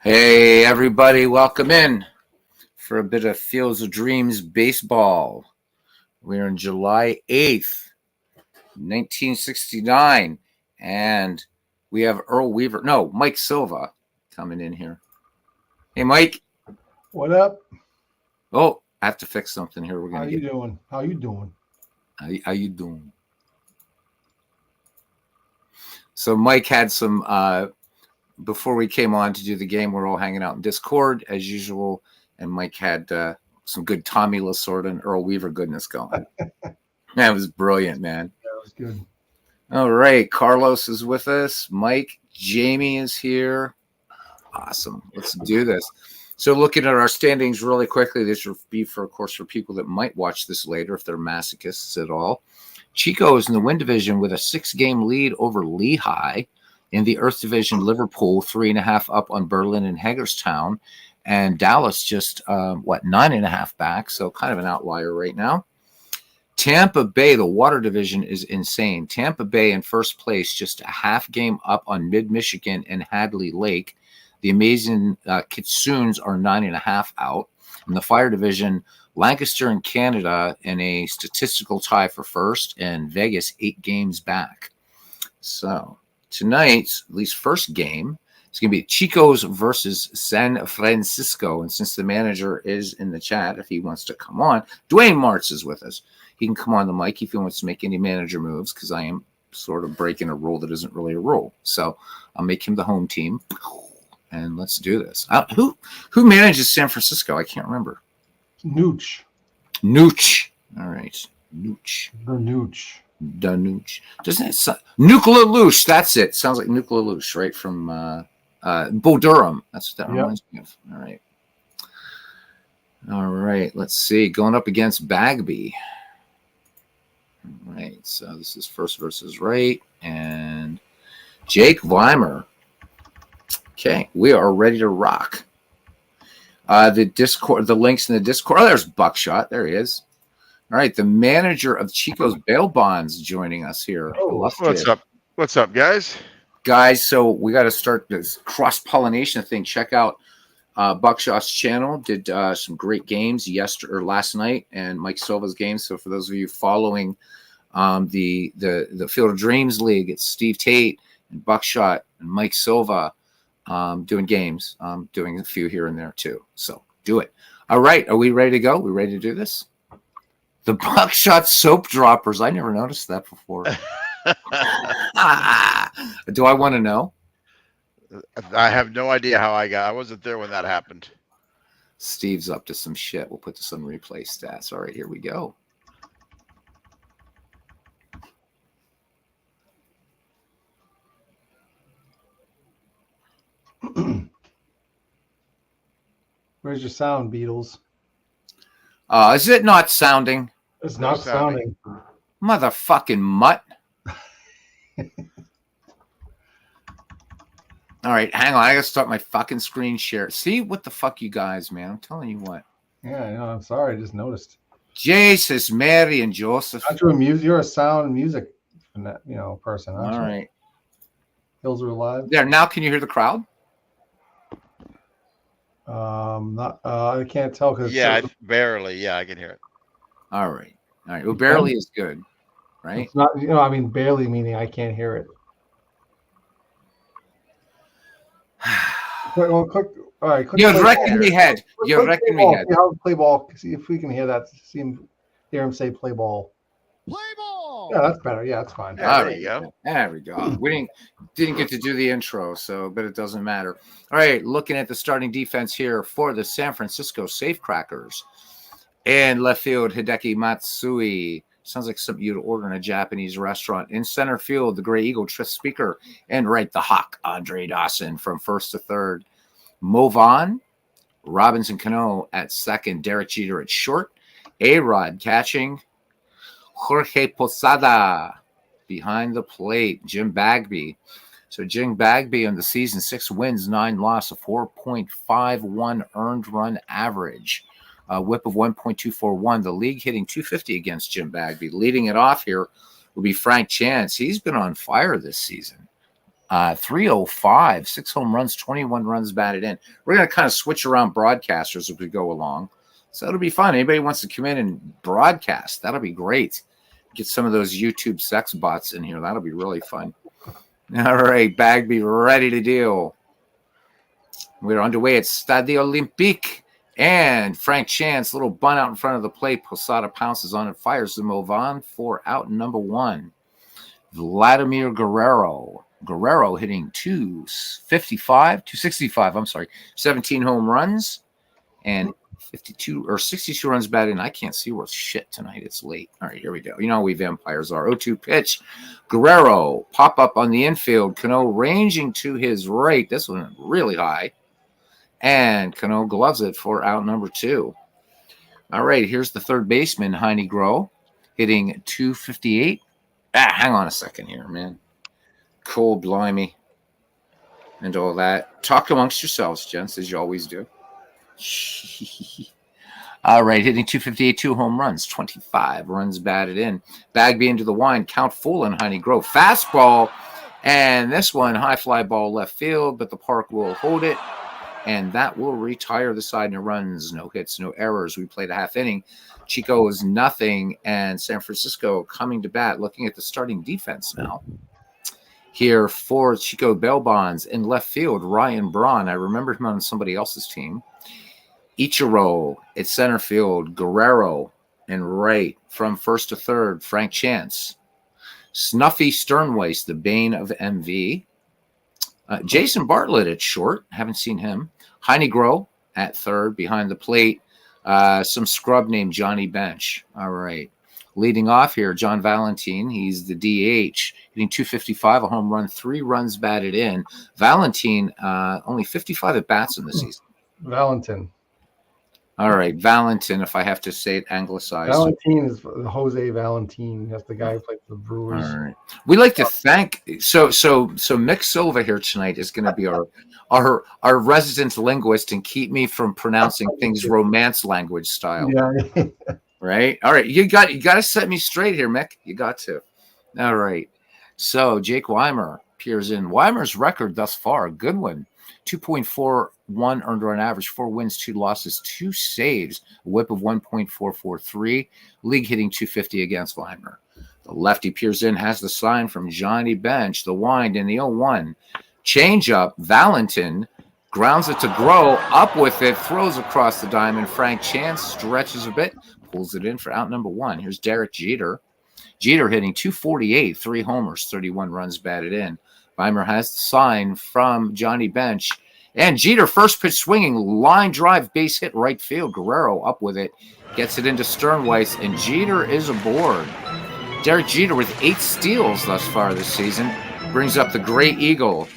Hey, everybody, welcome in for a bit of Fields of Dreams baseball. We're on July 8th, 1969, and we have Mike Silva coming in here. Hey, Mike. What up? Oh, I have to fix something here. How you doing? How you doing? How you doing? So Mike had some, before we came on to do the game, we're all hanging out in Discord as usual, and Mike had some good Tommy Lasorda and Earl Weaver goodness going. That was brilliant, man. That was good. All right, Carlos is with us. Mike, Jamie is here. Awesome. Let's do this. So looking at our standings really quickly, this will be for people that might watch this later if they're masochists at all. Chico is in the Win Division with a 6-game lead over Lehigh. In the Earth Division, Liverpool 3.5 up on Berlin and Hagerstown, and Dallas just 9.5 back, so kind of an outlier right now. Tampa Bay, the Water Division, is insane. Tampa Bay in first place, just a half game up on Mid-Michigan and Hadley Lake. The amazing Kitsunes are 9.5 out. In the Fire Division, Lancaster and Canada in a statistical tie for first, and Vegas 8 games back. So tonight's, at least first game, is going to be Chicos versus San Francisco. And since the manager is in the chat, if he wants to come on, Dwayne Martz is with us. He can come on the mic if he wants to make any manager moves, because I am sort of breaking a rule that isn't really a rule. So I'll make him the home team, and let's do this. Who manages San Francisco? I can't remember. Nooch. All right. Nooch. The Nooch. Danuch. Doesn't it sound Nuclear Lush? That's it. Sounds like Nuclear Lush, right? From Bo Durham. That's what that reminds me of. All right. Let's see. Going up against Bagby. All right. So this is first versus right. And Jake Weimer. Okay. We are ready to rock. The Discord, the links in the Discord. Oh, there's Buckshot. There he is. All right, the manager of Chico's Bail Bonds joining us here. Oh, what's up? What's up, guys? Guys, so we got to start this cross-pollination thing. Check out Buckshot's channel. Did some great games last night, and Mike Silva's games. So for those of you following the Field of Dreams League, it's Steve Tate and Buckshot and Mike Silva doing games. Doing a few here and there too. So do it. All right, are we ready to go? We ready to do this? The Buckshot soap droppers. I never noticed that before. Do I want to know? I have no idea how I wasn't there when that happened. Steve's up to some shit. We'll put this on replay stats. All right, here we go. Where's your sound, Beatles? Is it not sounding? It's not sounding. Motherfucking mutt. All right, hang on. I gotta start my fucking screen share. See what the fuck, you guys, man. I'm telling you what. Yeah, I know. I'm sorry. I just noticed. Jesus, Mary, and Joseph. You're a sound and music, person. All right. Hills are alive. There. Now, can you hear the crowd? I can't tell because barely. Yeah, I can hear it. All right. Well, barely is good, right? It's not. Barely meaning I can't hear it. Well, click. All right. Click You're wrecking me head. You're wrecking me head. Play ball. See if we can hear that. Hear him say play ball. Play ball. Yeah, that's better. Yeah, that's fine. Yeah, there you go. There we go. We didn't get to do the intro, but it doesn't matter. All right, looking at the starting defense here for the San Francisco Safecrackers. In left field, Hideki Matsui. Sounds like something you'd order in a Japanese restaurant. In center field, the Gray Eagle, Tris Speaker. And right, the Hawk, Andre Dawson from first to third. Mo Vaughn, Robinson Cano at second. Derek Jeter at short. A-Rod catching. Jorge Posada behind the plate. Jim Bagby. So Jim Bagby on the season, 6 wins, 9 losses, a 4.51 earned run average. Whip of 1.241. The league hitting 250 against Jim Bagby. Leading it off here will be Frank Chance. He's been on fire this season. 305, 6 home runs, 21 runs batted in. We're going to kind of switch around broadcasters as we go along. So it'll be fun. Anybody wants to come in and broadcast, that'll be great. Get some of those YouTube sex bots in here. That'll be really fun. All right, Bagby, ready to deal. We're underway at Stade Olympique. And Frank Chance, little bunt out in front of the plate. Posada pounces on it, fires the Movan for out number 1. Vladimir Guerrero. Guerrero hitting 265, 17 home runs and 52 or 62 runs batted in. I can't see worth shit tonight. It's late. All right, here we go. You know how we vampires are. 0-2 pitch. Guerrero, pop up on the infield. Cano ranging to his right. This one really high. And Cano gloves it for out number 2. All right, here's the third baseman, Heine Groh, hitting 258. Hang on a second here, man. Cold blimey. And all that. Talk amongst yourselves, gents, as you always do. All right, hitting 258, 2 home runs, 25 runs batted in. Bagby into the wind, count full on Heine Groh. Fastball, and this one, high fly ball left field, but the park will hold it. And that will retire the side. No runs, no hits, no errors. We played a half inning. Chico is nothing, and San Francisco coming to bat. Looking at the starting defense now. Here for Chico Belbons in left field, Ryan Braun. I remember him on somebody else's team. Ichiro at center field, Guerrero and right from first to third, Frank Chance. Snuffy Sternweiss, the bane of MV. Jason Bartlett at short. Haven't seen him. Heine Groh at third behind the plate. Some scrub named Johnny Bench. All right. Leading off here, John Valentin. He's the DH. Hitting 255, a home run, 3 runs batted in. Valentin, only 55 at bats in the season. Valentin. All right. Valentin, if I have to say it anglicized. Valentin is Jose Valentin. That's the guy who played for the Brewers. All right. We like to thank so Mick Silva here tonight is going to be our resident linguist and keep me from pronouncing things romance language style. Yeah. Right. All right. You got to set me straight here, Mick. You got to. All right. So Jake Weimer appears in. Weimer's record thus far, a good one. 2.41 earned run average, 4 wins, 2 losses, 2 saves, a whip of 1.443, league hitting 250 against Weimer. The lefty peers in, has the sign from Johnny Bench, the wind in the 0-1. Change up, Valentin grounds it to Groh, up with it, throws across the diamond. Frank Chance stretches a bit, pulls it in for out number 1. Here's Derek Jeter. Jeter hitting 248, 3 homers, 31 runs batted in. Weimer has the sign from Johnny Bench. And Jeter, first pitch swinging, line drive, base hit, right field. Guerrero up with it, gets it into Sternweiss, and Jeter is aboard. Derek Jeter with 8 steals thus far this season brings up the Gray Eagle.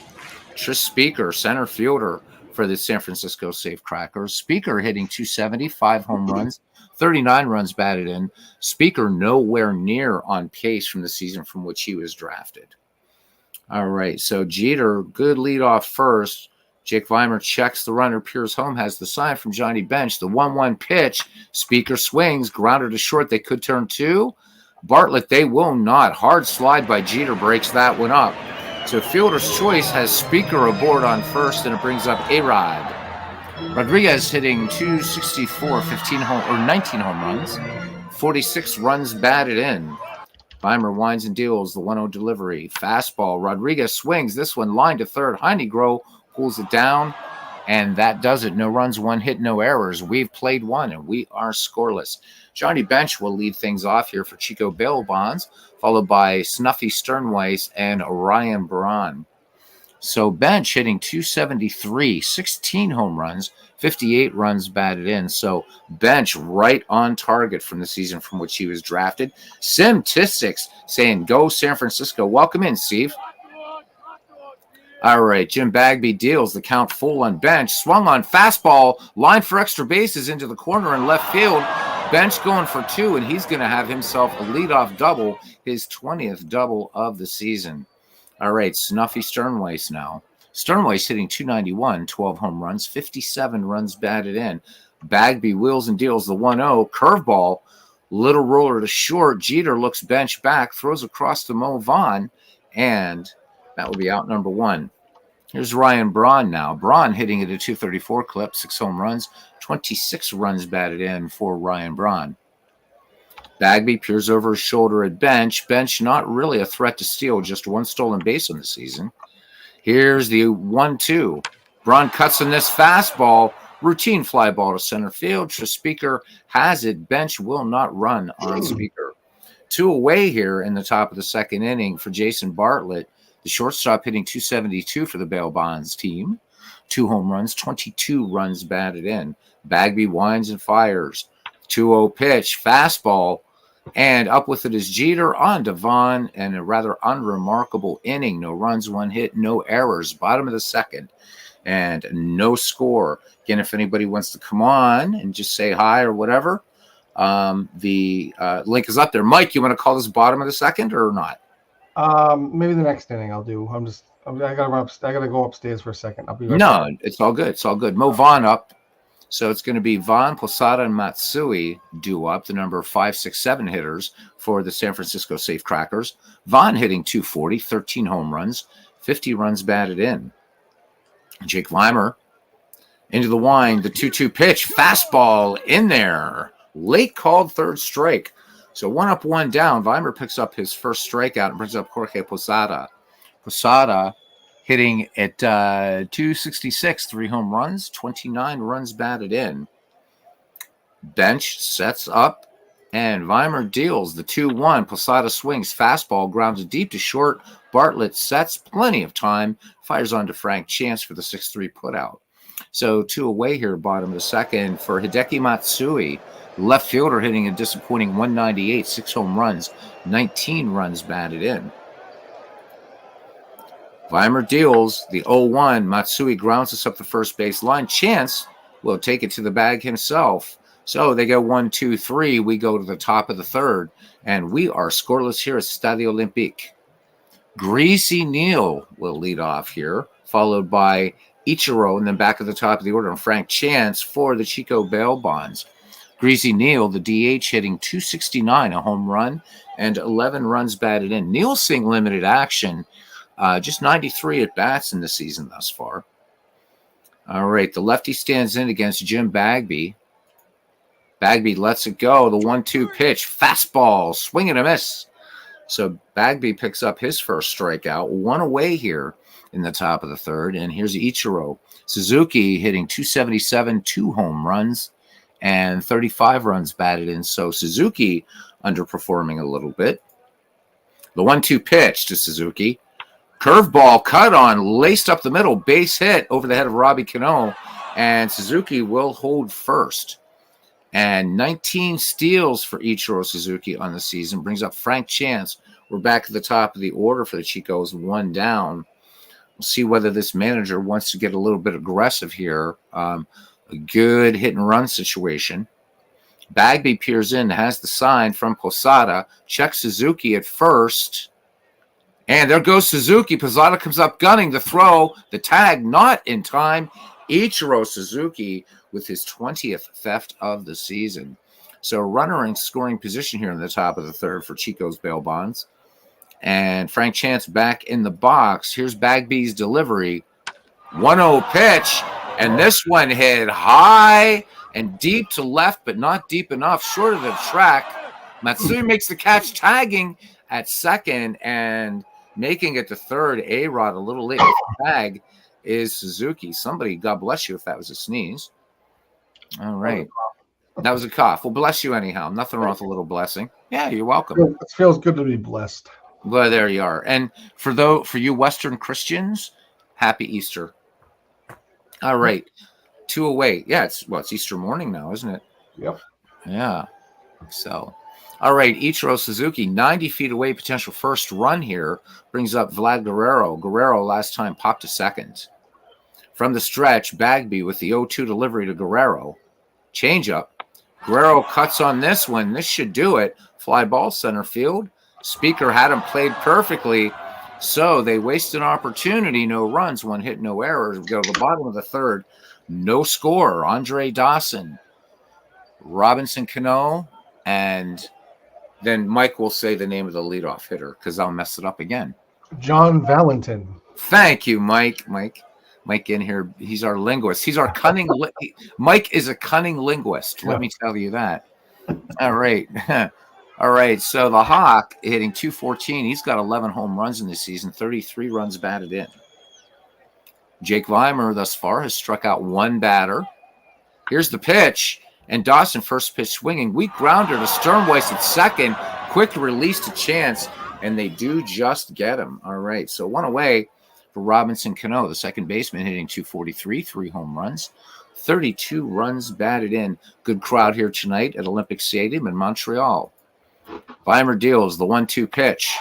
Tris Speaker, center fielder for the San Francisco Safecrackers. Speaker hitting 270, 5 home runs, 39 runs batted in. Speaker nowhere near on pace from the season from which he was drafted. All right, so Jeter, good lead off first. Jake Weimer checks the runner. Piers home has the sign from Johnny Bench. The 1-1 pitch. Speaker swings. Grounder to short. They could turn 2. Bartlett, they will not. Hard slide by Jeter breaks that one up. So fielder's choice has Speaker aboard on first, and it brings up A-Rod. Rodriguez hitting 264, 19 home runs, 46 runs batted in. Weimer winds and deals the 1-0 delivery. Fastball. Rodriguez swings. This one line to third. Heine Groh pulls it down, and that does it. No runs, 1 hit, no errors. We've played 1, and we are scoreless. Johnny Bench will lead things off here for Chico Belbons, followed by Snuffy Sternweiss and Ryan Braun. So Bench hitting 273, 16 home runs, 58 runs batted in. So Bench right on target from the season from which he was drafted. Sim Tistics saying, go San Francisco. Welcome in, Steve. All right, Jim Bagby deals the count full on Bench. Swung on fastball, line for extra bases into the corner in left field. Bench going for 2, and he's going to have himself a leadoff double, his 20th double of the season. All right, Snuffy Sternweiss now. Sternweiss hitting 291, 12 home runs, 57 runs batted in. Bagby wheels and deals the 1-0. Curveball, little roller to short. Jeter looks Bench back, throws across to Mo Vaughn, and That will be out number 1. Here's Ryan Braun now. Braun hitting at a 234 clip, 6 home runs, 26 runs batted in for Ryan Braun. Bagby peers over his shoulder at Bench. Bench not really a threat to steal, just 1 stolen base on the season. Here's the 1-2. Braun cuts on this fastball. Routine fly ball to center field. Speaker has it. Bench will not run on Speaker. 2 away here in the top of the 2nd inning for Jason Bartlett. The shortstop hitting 272 for the Bail Bonds team. 2 home runs, 22 runs batted in. Bagby winds and fires. 2-0 pitch, fastball, and up with it is Jeter on Devon, and a rather unremarkable inning. No runs, 1 hit, no errors. Bottom of the 2nd, and no score. Again, if anybody wants to come on and just say hi or whatever, the link is up there. Mike, you want to call this bottom of the 2nd or not? Maybe the next inning I'll do. I gotta run up. I gotta go upstairs for a second. I'll be right No, back. it's all good. It's all good. Mo Vaughn up. So it's going to be Vaughn, Posada, and Matsui due up, the number 5, 6, 7 hitters for the San Francisco Safecrackers. Vaughn hitting 240, 13 home runs, 50 runs batted in. Jake Weimer into the wind, the 2-2 pitch, fastball in there. Late called 3rd strike. So 1 up, 1 down. Weimer picks up his first strikeout and brings up Jorge Posada. Posada hitting at 266, 3 home runs, 29 runs batted in. Bench sets up, and Weimer deals the 2-1. Posada swings, fastball, grounds deep to short. Bartlett sets plenty of time, fires on to Frank Chance for the 6-3 putout. So 2 away here, bottom of the 2nd for Hideki Matsui. Left fielder hitting a disappointing 198, 6 home runs, 19 runs batted in. Weimer deals the 0-1. Matsui grounds us up the first base line. Chance will take it to the bag himself. So they go 1, 2, 3. We go to the top of the 3rd, and we are scoreless here at Stadio Olympique. Greasy Neal will lead off here, followed by Ichiro, and then back at the top of the order, and Frank Chance for the Chico Bail Bonds. Greasy Neal, the DH, hitting 269, a home run, and 11 runs batted in. Neal seeing limited action, just 93 at-bats in the season thus far. All right, the lefty stands in against Jim Bagby. Bagby lets it go. The 1-2 pitch, fastball, swing and a miss. So Bagby picks up his first strikeout. 1 away here in the top of the 3rd, and here's Ichiro. Suzuki hitting 277, 2 home runs, and 35 runs batted in. So Suzuki underperforming a little bit. The 1-2 pitch to Suzuki. Curveball cut on, laced up the middle, base hit over the head of Robbie Cano, and Suzuki will hold first. And 19 steals for Ichiro Suzuki on the season brings up Frank Chance. We're back at the top of the order for the Chicos, 1 down. We'll see whether this manager wants to get a little bit aggressive here. A good hit and run situation. Bagby peers in, has the sign from Posada, checks Suzuki at first. And there goes Suzuki. Posada comes up gunning the throw. The tag not in time. Ichiro Suzuki with his 20th theft of the season. So runner in scoring position here in the top of the 3rd for Chico's Bail Bonds. And Frank Chance back in the box. Here's Bagby's delivery. 1-0 pitch. And this one hit high and deep to left, but not deep enough, short of the track. Matsui makes the catch, tagging at 2nd and making it to 3rd. A-Rod a little late with the tag is Suzuki. Somebody, God bless you if that was a sneeze. All right. That was a cough. Well, bless you anyhow. Nothing wrong with a little blessing. Yeah, you're welcome. It feels good to be blessed. Well, there you are. And for you Western Christians, happy Easter. All right. 2 away. Yeah, it's Easter morning now, isn't it? Yep. Yeah. So, all right. Ichiro Suzuki, 90 feet away, potential first run here, brings up Vlad Guerrero. Guerrero last time popped to 2nd. From the stretch, Bagby with the 0-2 delivery to Guerrero. Changeup. Guerrero cuts on this one. This should do it. Fly ball center field. Speaker had him played perfectly. So they waste an opportunity. No runs, 1 hit, no errors. We go to the bottom of the 3rd. No score. Andre Dawson, Robinson Cano, and then Mike will say the name of the leadoff hitter because I'll mess it up again. John Valentin. Thank you, Mike. Mike in here. He's our linguist. He's our cunning. Mike is a cunning linguist. Let me tell you that. All right. All right. So the Hawk hitting 214. He's got 11 home runs in this season, 33 runs batted in. Jake Weimer thus far has struck out one batter. Here's the pitch. And Dawson, first pitch swinging. Weak grounder to Sternweiss at second. Quick release to Chance. And they do just get him. All right. So one away for Robinson Cano, the second baseman, hitting 243, 3 home runs, 32 runs batted in. Good crowd here tonight at Olympic Stadium in Montreal. Weimer deals the 1-2 pitch.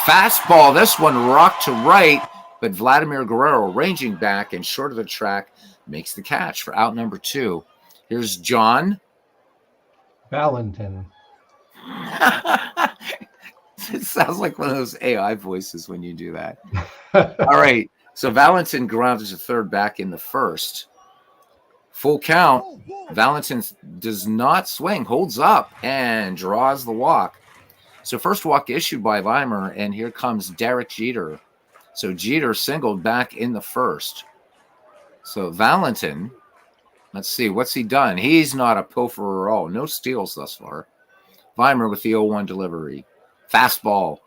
Fastball. This one rocked to right, but Vladimir Guerrero ranging back and short of the track makes the catch for out number 2. Here's John Valentin. It sounds like one of those AI voices when you do that. All right. So Valentin grounds to third back in the first. Full count. Valentin does not swing, holds up, and draws the walk. So first walk issued by Weimer, and here comes Derek Jeter. So Jeter singled back in the first. So Valentin, let's see, what's he done? He's not a pilferer at all. No steals thus far. Weimer with the 0-1 delivery. Fastball.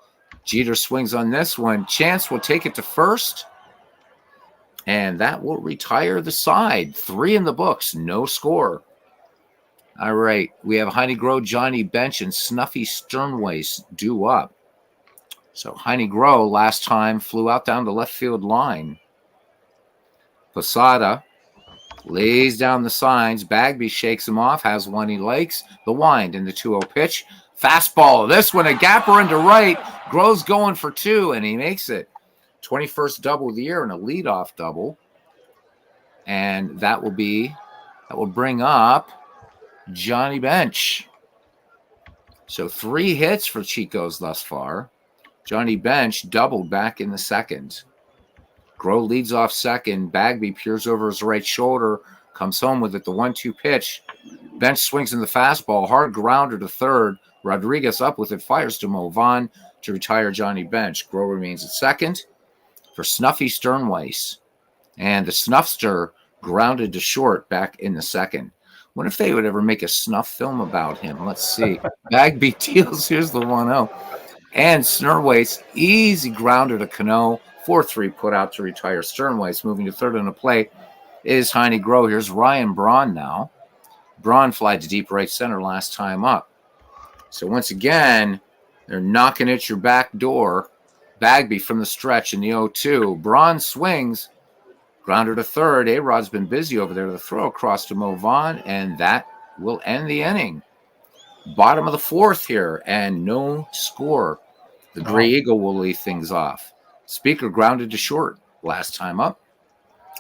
Jeter swings on this one. Chance will take it to first. And that will retire the side. 3 in the books. No score. All right. We have Heine Groh, Johnny Bench, and Snuffy Sternweiss due up. So Heine Groh last time flew out down the left field line. Posada lays down the signs. Bagby shakes him off. Has one he likes. The wind in the 2-0 pitch. Fastball. This one, a gapper into right. Groh's going for 2, and he makes it. 21st double of the year and a leadoff double. And that will bring up Johnny Bench. So 3 hits for Chicos thus far. Johnny Bench doubled back in the second. Groh leads off second. Bagby peers over his right shoulder, comes home with it. The 1-2 pitch. Bench swings in the fastball. Hard grounder to third. Rodriguez up with it, fires to Mo Vaughn to retire Johnny Bench. Groh remains at second for Snuffy Sternweiss. And the Snuffster grounded to short back in the second. Wonder if they would ever make a snuff film about him. Let's see. Bagby deals. Here's the 1-0. And Sternweiss, easy grounder to Cano. 4-3 put out to retire Sternweiss. Moving to third on the plate is Heine Groh. Here's Ryan Braun now. Braun flied to deep right center last time up. So once again, they're knocking at your back door. Bagby from the stretch in the 0-2. Braun swings. Grounder to third. A-Rod's been busy over there. The throw across to Mo Vaughn, and that will end the inning. Bottom of the fourth here, and no score. The Gray Eagle will lead things off. Speaker grounded to short last time up.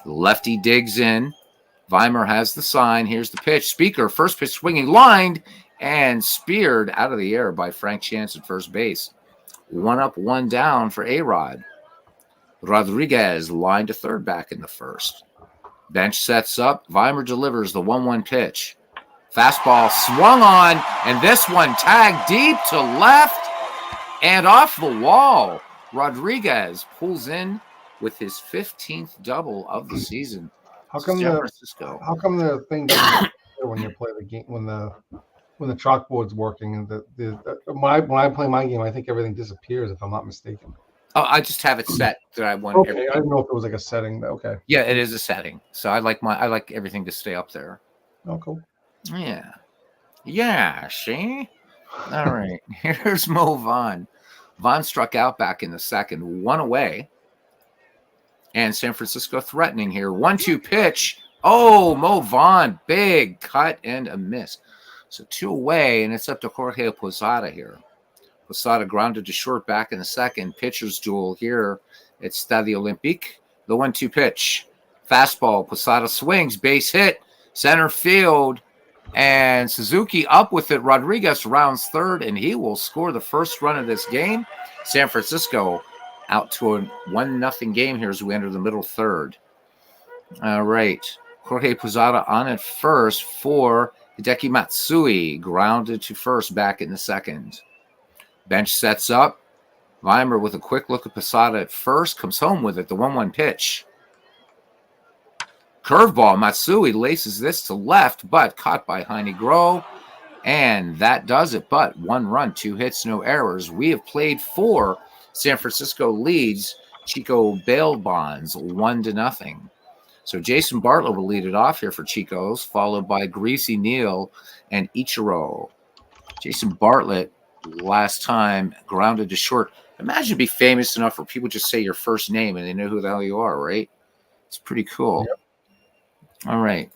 Lefty digs in. Weimer has the sign. Here's the pitch. Speaker, first pitch swinging, lined, and speared out of the air by Frank Chance at first base. 1 up, 1 down for A-Rod. Rodriguez lined to third back in the first. Bench sets up. Weimer delivers the 1-1 pitch. Fastball swung on, and this one tagged deep to left and off the wall. Rodriguez pulls in with his 15th double of the season. How come San Francisco. How come the thing doesn't when you play the game when the chalkboard's working and when I play my game, I think everything disappears if I'm not mistaken. Oh, I just have it set that I want. Okay, I didn't know if it was like a setting. But okay. Yeah, it is a setting. So I like everything to stay up there. Oh, cool. Yeah. Yeah, see? All right. Here's Mo Vaughn. Vaughn struck out back in the second, 1 away. And San Francisco threatening here. 1-2 pitch. Oh, Mo Vaughn. Big cut and a miss. So 2 away, and it's up to Jorge Posada here. Posada grounded to short back in the second. Pitcher's duel here at Stadio Olympique. The 1-2 pitch. Fastball. Posada swings. Base hit. Center field. And Suzuki up with it. Rodriguez rounds third, and he will score the first run of this game. San Francisco out to a 1-0 game here as we enter the middle third. All right. Jorge Posada on at first for Hideki Matsui. Grounded to first back in the second. Bench sets up. Weimer with a quick look at Posada at first, comes home with it, the 1-1 pitch. Curveball, Matsui laces this to left, but caught by Heine Groh. And that does it. But 1 run, 2 hits, no errors. We have played 4. San Francisco leads Chico Bail Bonds 1-0. So Jason Bartlett will lead it off here for Chico's, followed by Greasy Neal and Ichiro. Jason Bartlett, last time, grounded to short. Imagine be famous enough where people just say your first name and they know who the hell you are, right? It's pretty cool. Yep. All right.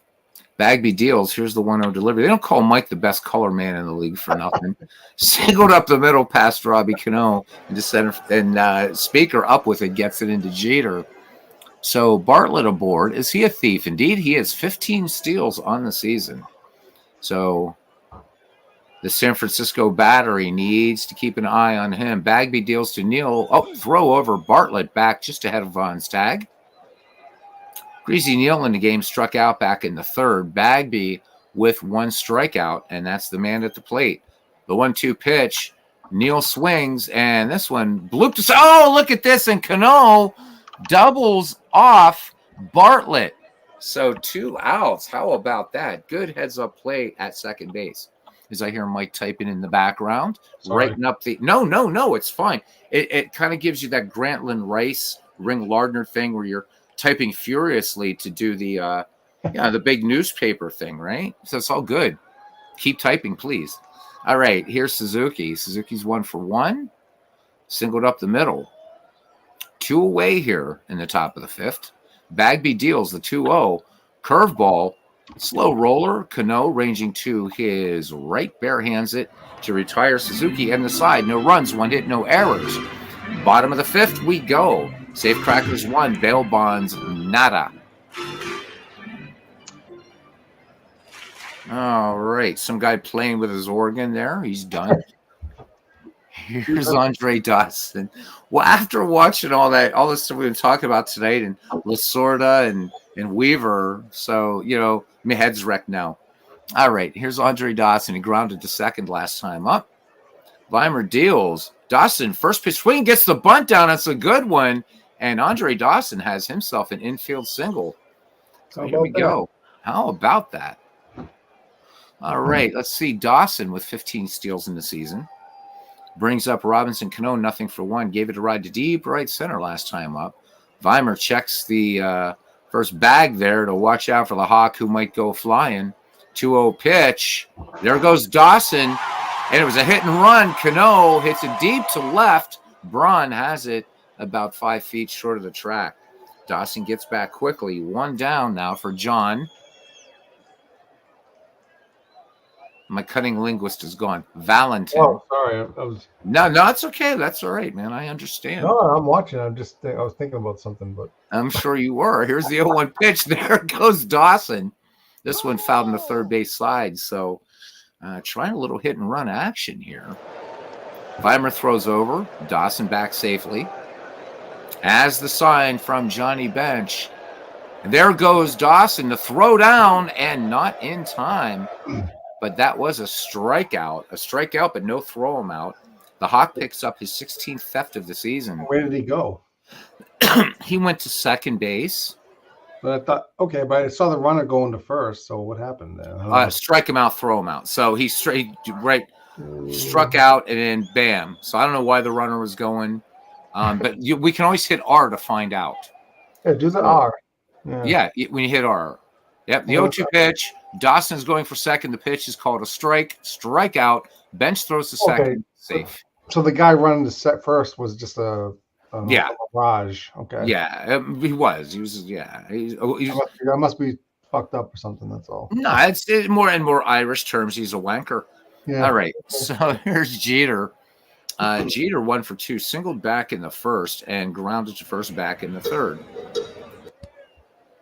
Bagby deals. Here's the 1-0 delivery. They don't call Mike the best color man in the league for nothing. Singled up the middle past Robbie Cano into center, and Speaker up with it, gets it into Jeter. So Bartlett aboard. Is he a thief? Indeed, he has 15 steals on the season. So the San Francisco battery needs to keep an eye on him. Bagby deals to Neal. Oh, throw over. Bartlett back just ahead of Vaughn's tag. Greasy Neal in the game struck out back in the third. Bagby with 1 strikeout, and that's the man at the plate. The 1-2 pitch. Neal swings, and this one blooped. Oh, look at this. And Cano doubles off Bartlett. So 2 outs. How about that? Good heads-up play at second base. As I hear Mike typing in the background, writing up the – no, it's fine. It kind of gives you that Grantland Rice, Ring Lardner thing where you're typing furiously to do the the big newspaper thing, right? So it's all good. Keep typing, please. All right, here's Suzuki. Suzuki's 1 for 1. Singled up the middle. 2 away here in the top of the 5th. Bagby deals the 2-0. Curveball. Slow roller. Cano ranging to his right, barehands it to retire Suzuki and the side. No runs, 1 hit, no errors. Bottom of the 5th, we go. Safe Crackers 1, Bail Bonds nada. All right, some guy playing with his organ there. He's done. Here's Andre Dawson. Well, after watching all this stuff we've been talking about tonight, and Lasorda and Weaver, so my head's wrecked now. All right, here's Andre Dawson. He grounded to second last time up. Weimer deals. Dawson, first pitch swing, gets the bunt down. That's a good one. And Andre Dawson has himself an infield single. So here we go. How about that? All right, let's see. Dawson with 15 steals in the season. Brings up Robinson Cano, 0 for 1. Gave it a ride to deep right center last time up. Weimer checks the first bag there to watch out for the Hawk who might go flying. 2-0 pitch. There goes Dawson. And it was a hit and run. Cano hits it deep to left. Braun has it about 5 feet short of the track. Dawson gets back quickly. 1 down now for John. My cunning linguist is gone. Valentin. Oh, sorry. I was... No, it's okay. That's all right, man. I understand. No, I'm watching. I was thinking about something, but I'm sure you were. Here's the 0-1 pitch. There goes Dawson. This one fouled in the third base side. So trying a little hit and run action here. Weimer throws over. Dawson back safely. As the sign from Johnny Bench. And there goes Dawson to throw down and not in time. But that was a strikeout. A strikeout, but no throw him out. The Hawk picks up his 16th theft of the season. Where did he go? He went to second base. But but I saw the runner going to first. So what happened there? Strike him out, throw him out. So he struck out, and then bam. So I don't know why the runner was going. But we can always hit R to find out. Yeah, do the R. Yeah, when you hit R. Yep, the 0-2 pitch. Dawson's going for second. The pitch is called a strikeout. Bench throws to second. Safe. So the guy running the set first was just a mirage. Okay. Yeah, he was. He was. Yeah. That must be fucked up or something. That's all. No, it's more in more Irish terms. He's a wanker. Yeah. All right. So here's Jeter. Jeter 1 for 2, singled back in the first and grounded to first back in the third.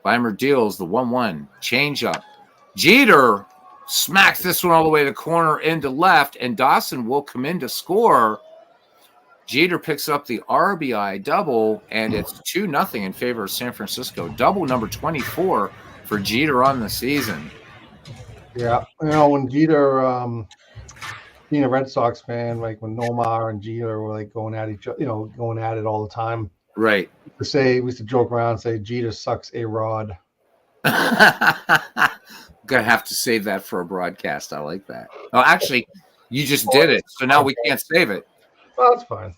Weimer deals the 1-1 changeup. Jeter smacks this one all the way to the corner into left, and Dawson will come in to score. Jeter picks up the RBI double, and it's 2-0 in favor of San Francisco. Double number 24 for Jeter on the season. Yeah, when Jeter being a Red Sox fan, like when Nomar and Jeter were like going at each other, going at it all the time. Right. We used to joke around and say Jeter sucks A-Rod. Gonna have to save that for a broadcast. I like that. Oh, actually, you just did it, so now we can't save it. Well, that's fine.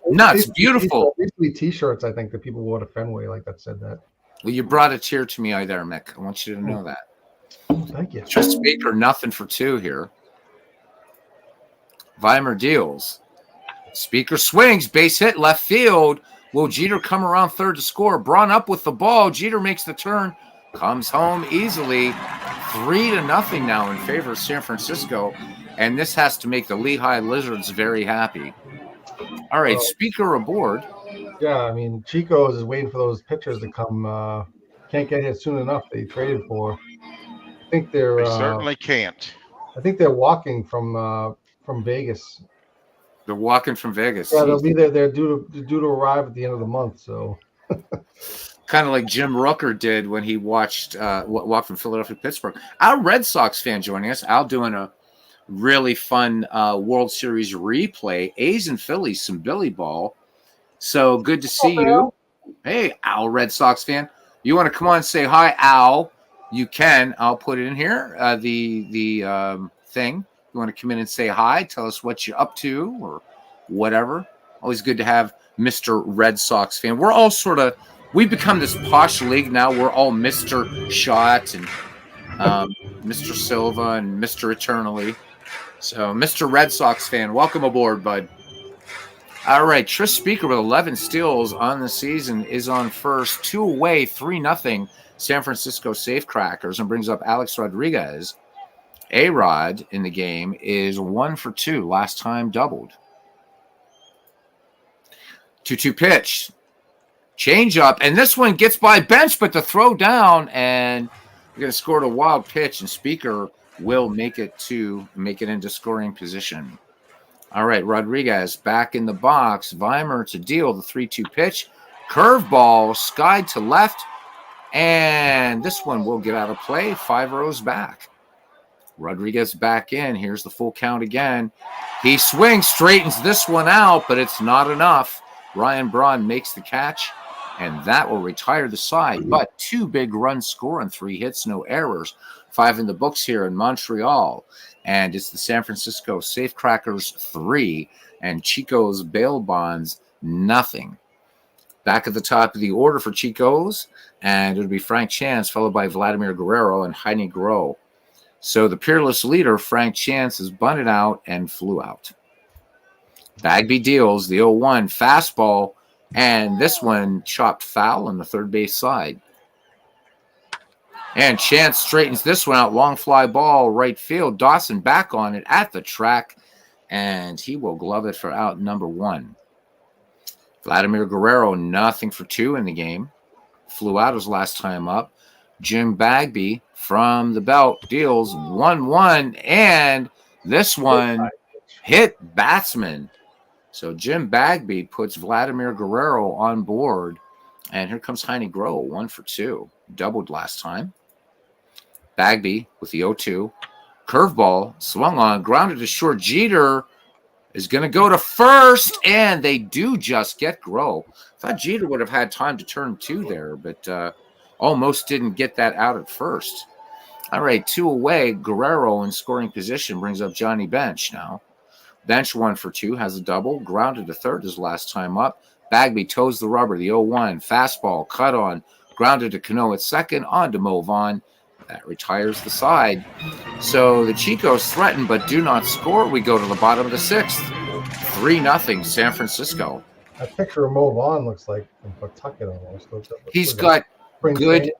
No, it's beautiful. Basically, T-shirts. I think that people wore to Fenway like that said that. Well, you brought a tear to me eye there, Mick. I want you to know that. Thank you. Just Baker, nothing for two here. Weimer deals. Speaker swings, base hit, left field. Will Jeter come around third to score? Braun up with the ball. Jeter makes the turn, comes home easily. 3-0 now in favor of San Francisco. And this has to make the Lehigh Lizards very happy. All right, Speaker aboard. Yeah, I mean, Chico's is waiting for those pitchers to come. Can't get here soon enough. They traded for. I think they're. They certainly can't. I think they're walking from Vegas. They're walking from Vegas. Yeah, they'll be there. They're due to arrive at the end of the month. So. Kind of like Jim Rooker did when he walked from Philadelphia to Pittsburgh. Our Red Sox fan joining us. Al doing a really fun World Series replay. A's and Phillies, some Billy Ball. So good to see you. Hey, Al, Red Sox fan. You want to come on and say hi, Al? You can. I'll put it in here. The thing. You want to come in and say hi? Tell us what you're up to or whatever. Always good to have Mr. Red Sox fan. We're all we've become this posh league now. We're all Mr. Shot and Mr. Silva and Mr. Eternally. So, Mr. Red Sox fan, welcome aboard, bud. All right, Tris Speaker with 11 steals on the season is on first. 2 away, 3-0 San Francisco Safecrackers, and brings up Alex Rodriguez. A-Rod in the game is 1 for 2. Last time doubled. 2-2 pitch. Change up, and this one gets by Bench, but the throw down, and we're going to score a wild pitch, and Speaker will make it into scoring position. All right, Rodriguez back in the box. Weimer to deal the 3-2 pitch. Curveball, skied to left, and this one will get out of play. 5 rows back. Rodriguez back in. Here's the full count again. He swings, straightens this one out, but it's not enough. Ryan Braun makes the catch, and that will retire the side. But 2 big runs scored, 3 hits, no errors. 5 in the books here in Montreal. And it's the San Francisco Safecrackers 3 and Chico's Bail Bonds nothing. Back at the top of the order for Chico's, and it'll be Frank Chance, followed by Vladimir Guerrero and Heine Groh. So the peerless leader, Frank Chance, is bunted out and flew out. Bagby deals the 0-1 fastball, and this one chopped foul on the third base side. And Chance straightens this one out. Long fly ball, right field. Dawson back on it at the track, and he will glove it for out number 1. Vladimir Guerrero, nothing for 2 in the game. Flew out his last time up. Jim Bagby from the belt deals 1-1, and this one hit batsman. So Jim Bagby puts Vladimir Guerrero on board, and here comes Heine Groh, 1 for 2. Doubled last time. Bagby with the 0-2. Curveball swung on, grounded to short. Jeter is going to go to first, and they do just get Groh. Thought Jeter would have had time to turn 2 there, but almost didn't get that out at first. All right, 2 away. Guerrero in scoring position brings up Johnny Bench now. Bench 1 for 2, has a double, grounded to third his last time up. Bagby toes the rubber, the 0-1. Fastball, cut on, grounded to Cano at second, on to Mo Vaughn. That retires the side. So the Chicos threaten but do not score. We go to the bottom of the 6th. 3-0 San Francisco. That picture of Mo Vaughn looks like from Pawtucket almost. He's got good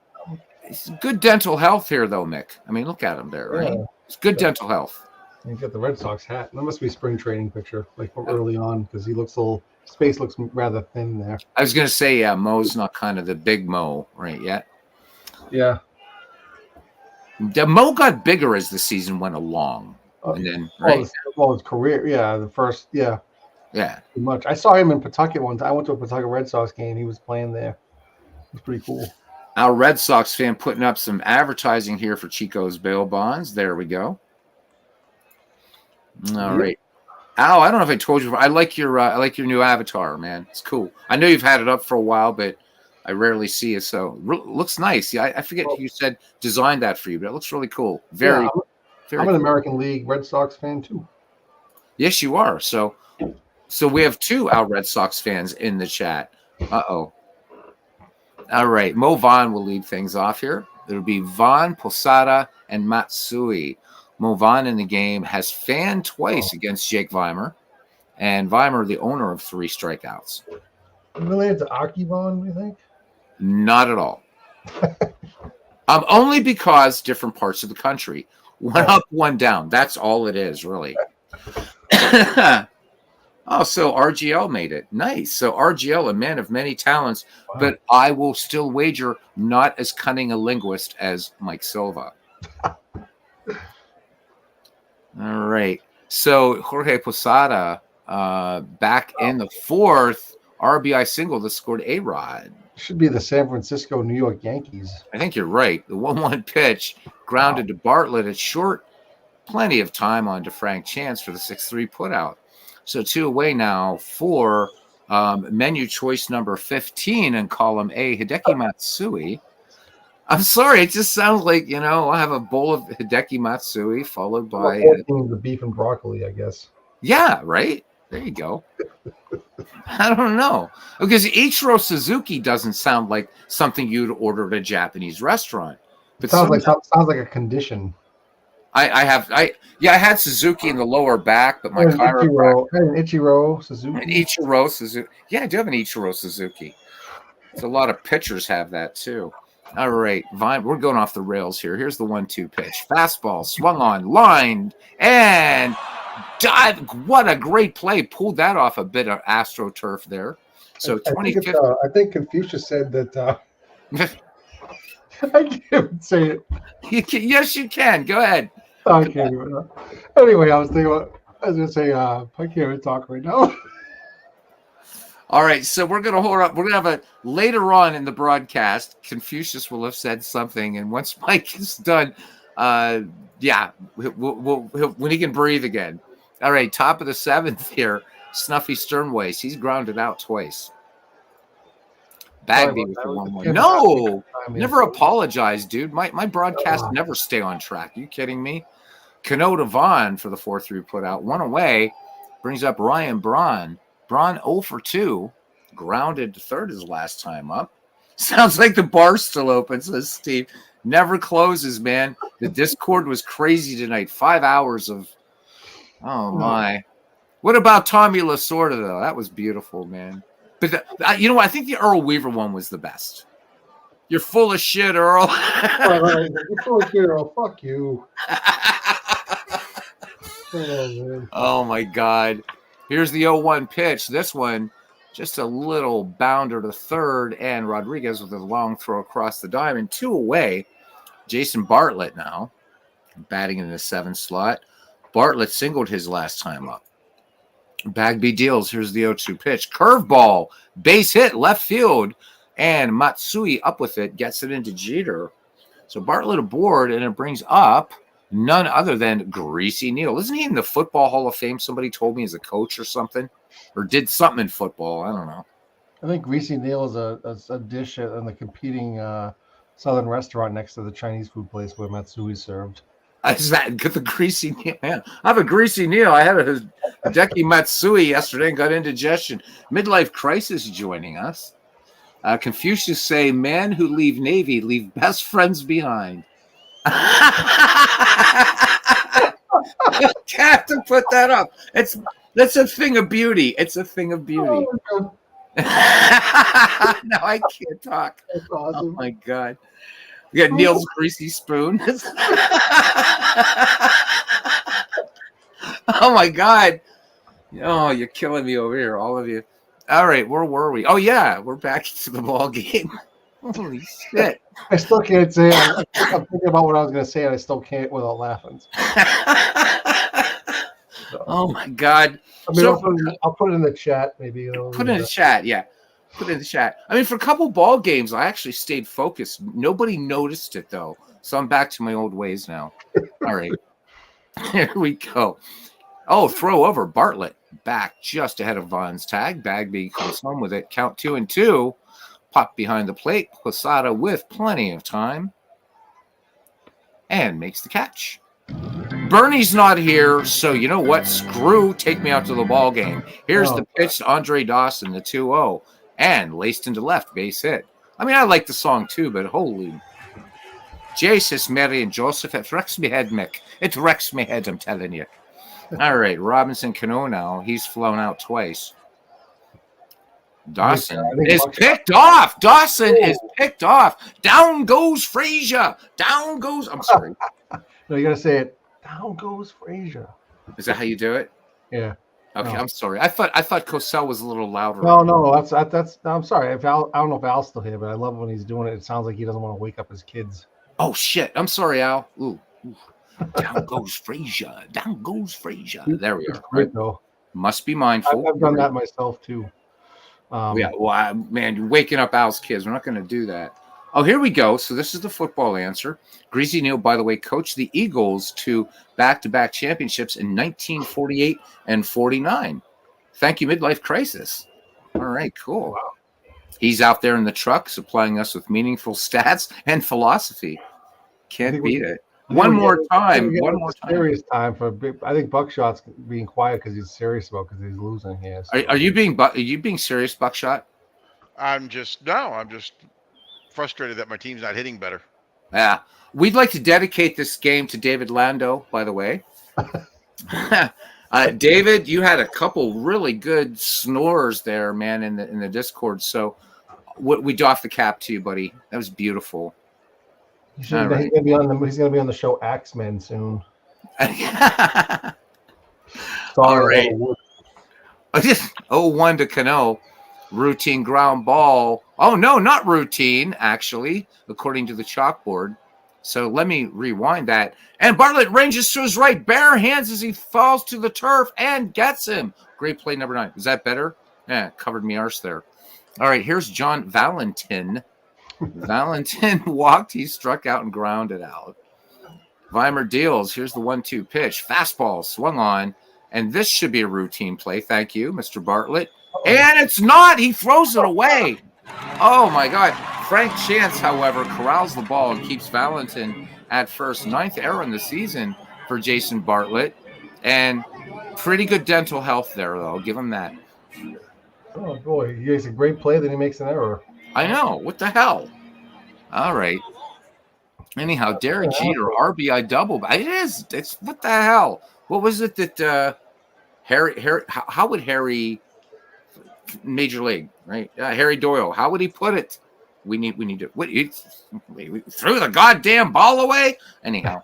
dental health here, though, Mick. I mean, look at him there, right? Yeah. It's good dental health. He's got the Red Sox hat. That must be a spring training picture, like from early on, because he looks space looks rather thin there. I was going to say, yeah, Mo's not kind of the big Mo right yet. Yeah. Mo got bigger as the season went along. And then, right? His career, yeah, Yeah. Pretty much. I saw him in Pawtucket one time. I went to a Pawtucket Red Sox game. He was playing there. It was pretty cool. Our Red Sox fan putting up some advertising here for Chico's Bail Bonds. There we go. All Yep. right. Al, I don't know if I told you. I like your new avatar, man. It's cool. I know you've had it up for a while, but I rarely see it. So looks nice. Yeah, I forget Well, who said designed that for you, but it looks really cool. Yeah, Very, I'm very an cool. American League Red Sox fan too. Yes, you are. So we have two Al Red Sox fans in the chat. Uh-oh. All right. Mo Vaughn will lead things off here. It'll be Vaughn, Posada, and Matsui. Mo Vaughn in the game has fanned twice against Jake Weimer, and Weimer, the owner of 3 strikeouts. Related to Aki Vaughn, you think? Not at all. Only because different parts of the country. One up, one down. That's all it is, really. Oh, so RGL made it. Nice. So RGL, a man of many talents, Wow. but I will still wager not as cunning a linguist as Mike Silva. All right. So Jorge Posada back in the 4th, RBI single that scored A-Rod. Should be the San Francisco New York Yankees. I think you're right. The 1-1 pitch grounded to Bartlett at short. Plenty of time on to Frank Chance for the 6-3 putout. So 2 away now for menu choice number 15 in column A, Hideki Matsui. I'm sorry, it just sounds like, I'll have a bowl of Hideki Matsui followed by... the beef and broccoli, I guess. Yeah, right? There you go. I don't know. Because Ichiro Suzuki doesn't sound like something you'd order at a Japanese restaurant. But Sounds like a condition. I had Suzuki in the lower back, but my I had chiropractor... an Ichiro Suzuki. An Ichiro Suzuki. Yeah, I do have an Ichiro Suzuki. It's a lot of pitchers have that too. All right, Vine, we're going off the rails here. Here's the 1-2 pitch. Fastball swung on, lined, and dive. What a great play. Pulled that off a bit of AstroTurf there. So I think Confucius said that I can't say it. Yes, you can. Go ahead. I can't even. Anyway, I was gonna say I can't even talk right now. All right, so we're gonna hold up. We're gonna have later on in the broadcast. Confucius will have said something, and once Mike is done, we'll when he can breathe again. All right, top of the 7th here, Snuffy Sternways. He's grounded out twice. Bagby with the 1-1. No, never apologize, dude. My broadcasts never stay on track. Are you kidding me? Cano to Vaughn for the 4-3 put out. 1 away. Brings up Ryan Braun. Braun 0 for 2. Grounded to 3rd his last time up. Sounds like the bar's still open, says Steve. Never closes, man. The Discord was crazy tonight. 5 hours of... Oh, my. What about Tommy Lasorda, though? That was beautiful, man. But you know what? I think the Earl Weaver one was the best. You're full of shit, Earl. You're full of shit, Earl. Fuck you. Oh, my God. Here's the 0-1 pitch. This one, just a little bounder to 3rd, and Rodriguez with a long throw across the diamond. 2 away. Jason Bartlett now batting in the 7th slot. Bartlett singled his last time up. Bagby deals. Here's the 0-2 pitch. Curveball. Base hit left field. And Matsui up with it. Gets it into Jeter. So Bartlett aboard, and it brings up none other than Greasy Neal. Isn't he in the Football Hall of Fame? Somebody told me as a coach or something. Or did something in football. I don't know. I think Greasy Neal is a dish in the competing southern restaurant next to the Chinese food place where Matsui served. Is that the Greasy Neal? Man, I have a Greasy Neal. I had a Hideki Matsui yesterday and got indigestion. Midlife crisis joining us. Confucius say, men who leave Navy leave best friends behind. Have to put that up. That's a thing of beauty. It's a thing of beauty. Oh, No, I can't talk. that's awesome. Oh my God. We got Neil's greasy spoon. Oh my God. Oh, you're killing me over here, all of you. All right, where were we? Oh yeah, we're back to the ball game. Holy shit. I still can't say it. I'm thinking about what I was going to say, and I still can't without laughing. Oh my God. I mean, I'll put it in the chat, maybe. Put it in the chat, yeah. Put it in the chat. I mean, for a couple ball games, I actually stayed focused. Nobody noticed it, though. So I'm back to my old ways now. All right. Here we go. Oh, throw over. Bartlett back just ahead of Vaughn's tag. Bagby comes home with it. Count 2-2. Pop behind the plate. Posada with plenty of time. And makes the catch. Bernie's not here, so you know what? Screw take me out to the ball game. Here's the pitch to Andre Dawson, the 2-0. And laced into left, base hit. I mean, I like the song too, but holy... Jesus, Mary, and Joseph, it wrecks me head, Mick. It wrecks me head, I'm telling you. All right, Robinson Cano now. He's flown out twice. Dawson is picked off. Dawson is picked off. Down goes Frazier. Down goes... I'm sorry. No, you got to say it. Down goes Frazier. Is that how you do it? Yeah. Okay, No. I'm sorry. I thought Cosell was a little louder. No, that's. I'm sorry. If Al, I don't know if Al's still here, but I love when he's doing it. It sounds like he doesn't want to wake up his kids. Oh shit! I'm sorry, Al. Ooh. Down goes Frazier. Down goes Frazier. There we It's are. great though. Must be mindful. I've done that myself too. Yeah, well, man, you're waking up Al's kids. We're not going to do that. Oh, here we go. So this is the football answer. Greasy Neal, by the way, coached the Eagles to back-to-back championships in 1948 and 49. Thank you, Midlife Crisis. All right, cool. Wow. He's out there in the truck supplying us with meaningful stats and philosophy. Can't beat it. One more time. Serious time for. I think Buckshot's being quiet because he's serious about because he's losing here. So. Are you being serious, Buckshot? I'm just frustrated that my team's not hitting better. Yeah. We'd like to dedicate this game to David Lando, by the way. David, you had a couple really good snores there, man, in the Discord. So we doff the cap to you, buddy. That was beautiful. He's gonna be on the show Axemen soon. All right. 0-1 to Cano. Routine ground ball. Oh, no, not routine, actually, according to the chalkboard. So let me rewind that. And Bartlett ranges to his right, bare hands as he falls to the turf and gets him. Great play, number 9. Is that better? Yeah, covered me arse there. All right, here's John Valentin. Valentin walked. He struck out and grounded out. Weimer deals. Here's the 1-2 pitch. Fastball swung on. And this should be a routine play. Thank you, Mr. Bartlett. And it's not. He throws it away. Oh, my God. Frank Chance, however, corrals the ball and keeps Valentin at first. 9th error in the season for Jason Bartlett. And pretty good dental health there, though. I'll give him that. Oh, boy. He makes a great play, then he makes an error. I know. What the hell? All right. Anyhow, Derek Jeter, RBI double. It is. It's what the hell? What was it that Harry? How would Harry? Major League, right? Harry Doyle. How would he put it? We need to. What? He threw the goddamn ball away. Anyhow,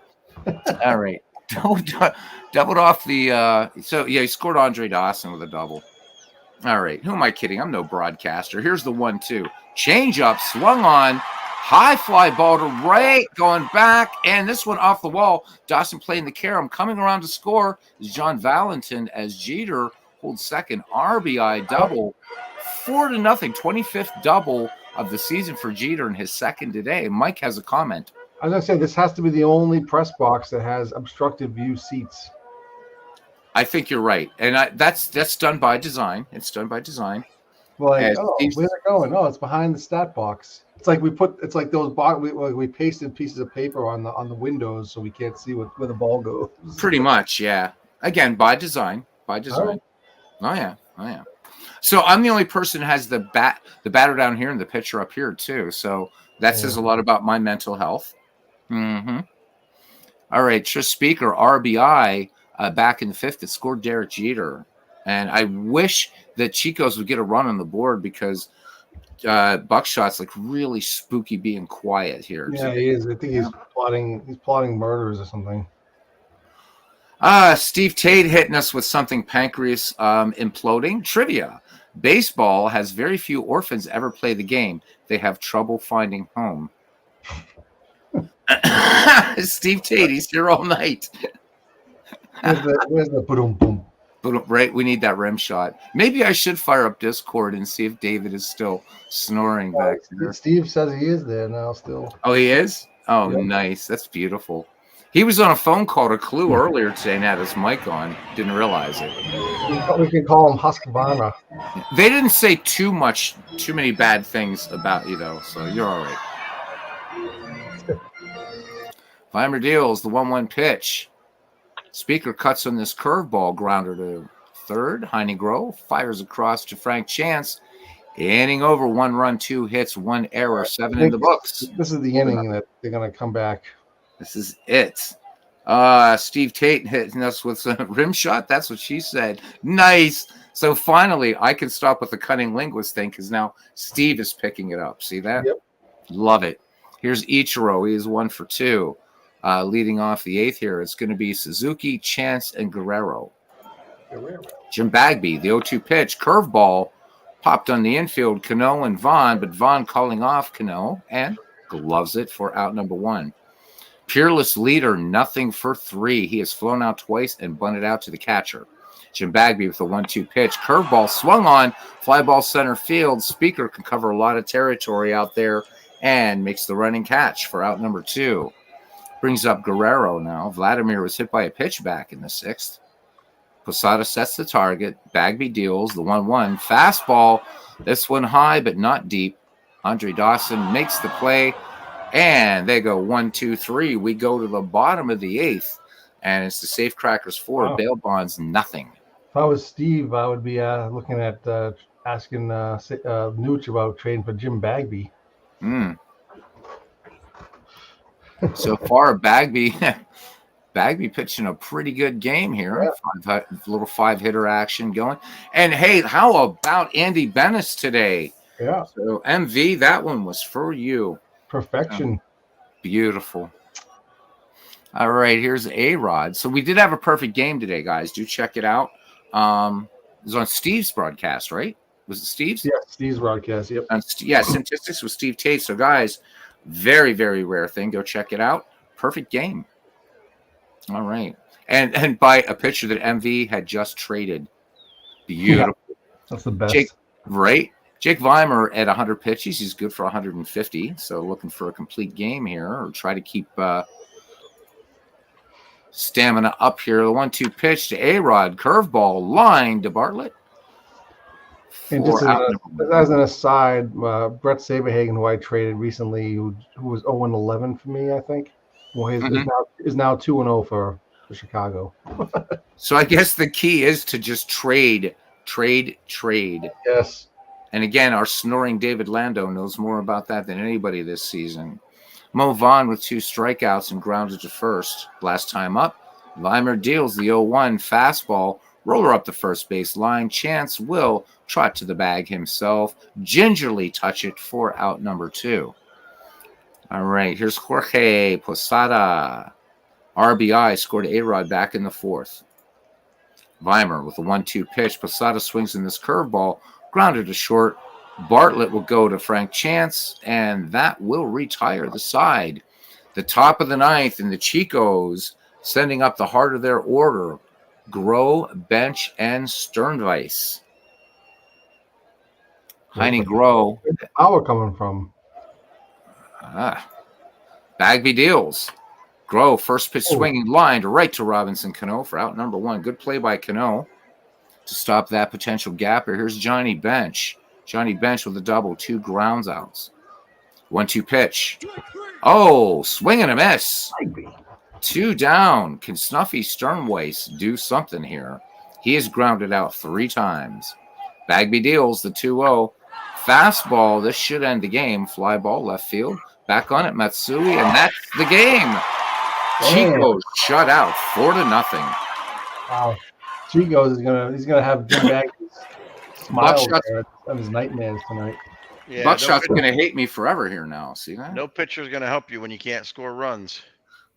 all right. Doubled off the. So yeah, he scored Andre Dawson with a double. All right. Who am I kidding? I'm no broadcaster. Here's the 1-2 change up, swung on, high fly ball to right, going back, and this one off the wall. Dawson playing the carom. Coming around to score is John Valentin as Jeter holds second. RBI double, 4-0, 25th double of the season for Jeter in his second today. Mike has a comment. I was gonna say this has to be the only press box that has obstructed view seats. I think you're right, and that's done by design. It's done by design. Like, where's it going? No, it's behind the stat box. It's like it's like those we pasted pieces of paper on the windows so we can't see where the ball goes. Pretty much, yeah. Again, by design. By design. Oh yeah. So I'm the only person who has the batter down here and the pitcher up here too. So that says a lot about my mental health. Mm-hmm. All right, Trish Speaker, RBI back in the 5th. It scored Derek Jeter. And I wish that Chico's would get a run on the board because Buckshot's like really spooky being quiet here. Yeah, he is. I think he's plotting murders or something. Steve Tate hitting us with something pancreas imploding. Trivia. Baseball has very few orphans ever play the game. They have trouble finding home. Steve Tate, he's here all night. Where's the boom boom? Right, we need that rim shot. Maybe I should fire up Discord and see if David is still snoring back there. Steve says he is there now still. Oh, he is? Oh, Yep. Nice. That's beautiful. He was on a phone call to Clue earlier today and had his mic on. Didn't realize it. We can call him Husqvarna. They didn't say too many bad things about you, though, so you're all right. Weimer deals the 1-1 pitch. Speaker cuts on this curveball, grounder to third. Heine Groh fires across to Frank Chance. Inning over, 1 run, 2 hits, 1 error, 7 in the books. This is the inning that they're going to come back. This is it. Steve Tate hitting us with a rim shot. That's what she said. Nice. So finally, I can stop with the cunning linguist thing because now Steve is picking it up. See that? Yep. Love it. Here's Ichiro. He is 1 for 2. Leading off the 8th here, it's going to be Suzuki, Chance, and Guerrero. Jim Bagby, the 0-2 pitch, curveball, popped on the infield, Cano and Vaughn, but Vaughn calling off Cano and gloves it for out number 1. Peerless leader, nothing for 3. He has flown out twice and bunted out to the catcher. Jim Bagby with the 1-2 pitch, curveball swung on, fly ball center field. Speaker can cover a lot of territory out there and makes the running catch for out number 2. Brings up Guerrero now. Vladimir was hit by a pitch back in the 6th. Posada sets the target. Bagby deals the 1-1. Fastball. This one high, but not deep. Andre Dawson makes the play. And they go 1, 2, 3. We go to the bottom of the 8th. And it's the Safecrackers 4. Bail Bonds nothing. If I was Steve, I would be looking at asking Nooch about trading for Jim Bagby. So far, Bagby pitching a pretty good game here. Yeah. Little 5-hitter action going. And, hey, how about Andy Bennis today? Yeah. So, MV, that one was for you. Perfection. Beautiful. All right, here's A-Rod. So we did have a perfect game today, guys. Do check it out. It was on Steve's broadcast, right? Was it Steve's? Yeah, Steve's broadcast, yep. Statistics with Steve Tate. So, guys, very, very rare thing. Go check it out. Perfect game. All right. And by a pitcher that MV had just traded. Beautiful. Yeah, that's the best. Jake Weimer at 100 pitches. He's good for 150. So looking for a complete game here or try to keep stamina up here. The 1-2 pitch to A-Rod. Curveball line to Bartlett. And just as an aside, Brett Saberhagen, who I traded recently, who was 0-11 for me, I think. Well, is now 2-0 for Chicago. So I guess the key is to just trade. Yes. And again, our snoring David Lando knows more about that than anybody this season. Mo Vaughn with 2 strikeouts and grounded to first. Last time up, Weimer deals the 0-1 fastball. Roller up the first base line. Chance will trot to the bag himself. Gingerly touch it for out number 2. All right, here's Jorge Posada. RBI scored A-Rod back in the 4th. Weimer with a 1-2 pitch. Posada swings in this curveball. Grounded to short. Bartlett will go to Frank Chance, and that will retire the side. The top of the 9th, and the Chicos sending up the heart of their order. Groh, Bench, and Sternweiss. Heine Groh. Where's the power coming from? Bagby deals. Groh, first pitch swinging line right to Robinson Cano for out number 1. Good play by Cano to stop that potential gapper. Here's Johnny Bench. Johnny Bench with a double, 2 grounds outs. 1-2 pitch. Oh, swing and a miss. 2 down. Can Snuffy Sternweiss do something here? He is grounded out 3 times. Bagby deals the 2-0. Fastball. This should end the game. Fly ball left field. Back on it, Matsui, and that's the game. Chico shut out 4-0. Wow. Chico's he's gonna have Jim Bagby's smile of his nightmares tonight. Yeah, Buckshot's gonna hate me forever here now. See that? No pitcher's gonna help you when you can't score runs.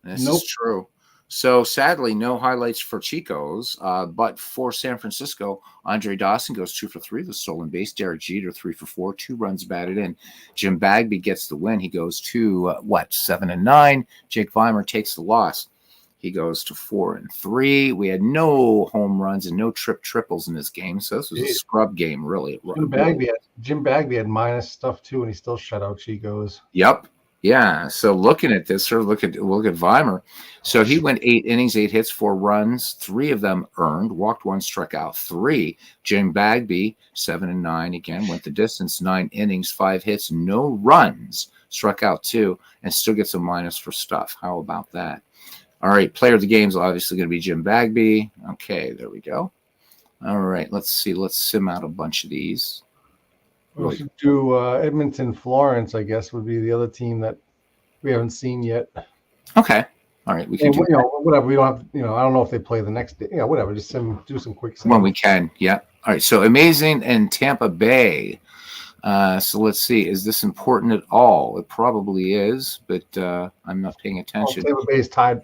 This is true. So sadly, no highlights for Chico's, but for San Francisco, Andre Dawson goes 2 for 3, the stolen base. Derek Jeter 3 for 4, 2 runs batted in. Jim Bagby gets the win. He goes to 7-9. Jake Weimer takes the loss. He goes to 4-3. We had no home runs and no triples in this game, so this was a scrub game, really. Jim Bagby had minus stuff too, and he still shut out Chico's. Yep. Yeah. So looking at this, or look at Weimer. So he went 8 innings, 8 hits, 4 runs, 3 of them earned, walked 1, struck out 3. Jim Bagby, 7 and 9, again went the distance, 9 innings, 5 hits, no runs, struck out 2, and still gets a minus for stuff. How about that? All right, player of the game is obviously going to be Jim Bagby. Okay, there we go. All right, let's see. Let's sim out a bunch of these. We should do Edmonton, Florence, I guess, would be the other team that we haven't seen yet. Okay. All right, we can do whatever. We don't have, I don't know if they play the next day. Whatever. Just do some quick. When we can. Yeah. All right. So Amazing and Tampa Bay. So let's see. Is this important at all? It probably is, but I'm not paying attention. Tampa Bay's tied.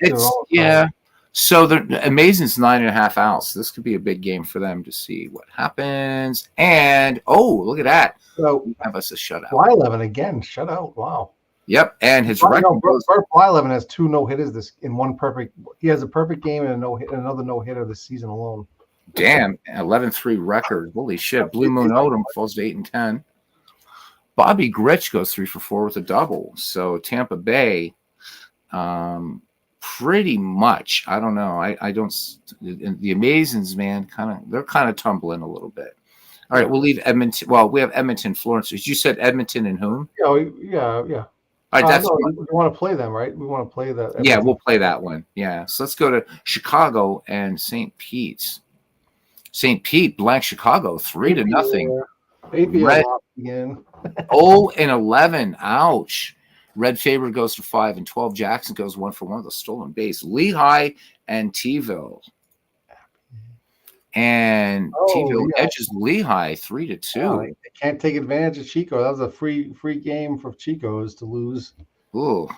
Yeah. So the Amazing's 9.5 outs. This could be a big game for them to see what happens. And look at that. So have us a shutout. Blyleven again, shutout. Wow. Yep. And his record. Bert Blyleven has 2 no-hitters this in one perfect. He has a perfect game and another no-hitter this season alone. Damn, 11-3 record. Holy shit. Blue Moon Odom falls to 8 and 10. Bobby Grich goes 3 for 4 with a double. So Tampa Bay, pretty much. I don't know. I don't. The Amazings, man, they're kind of tumbling a little bit. All right, we'll leave Edmonton. Well, we have Edmonton, Florence. You said Edmonton and whom? Yeah. All right, that's we want to play them, right? We want to play that. Yeah, we'll play that one. Yeah, so let's go to Chicago and St. Pete. St. Pete blank Chicago 3-0. Red again. 0-11. Ouch. Red Faber goes to 5 and 12. Jackson goes 1 for 1 with a stolen base. Lehigh and T-ville. And T-ville edges Lehigh 3-2. They can't take advantage of Chico. That was a free game for Chico's to lose. Ooh.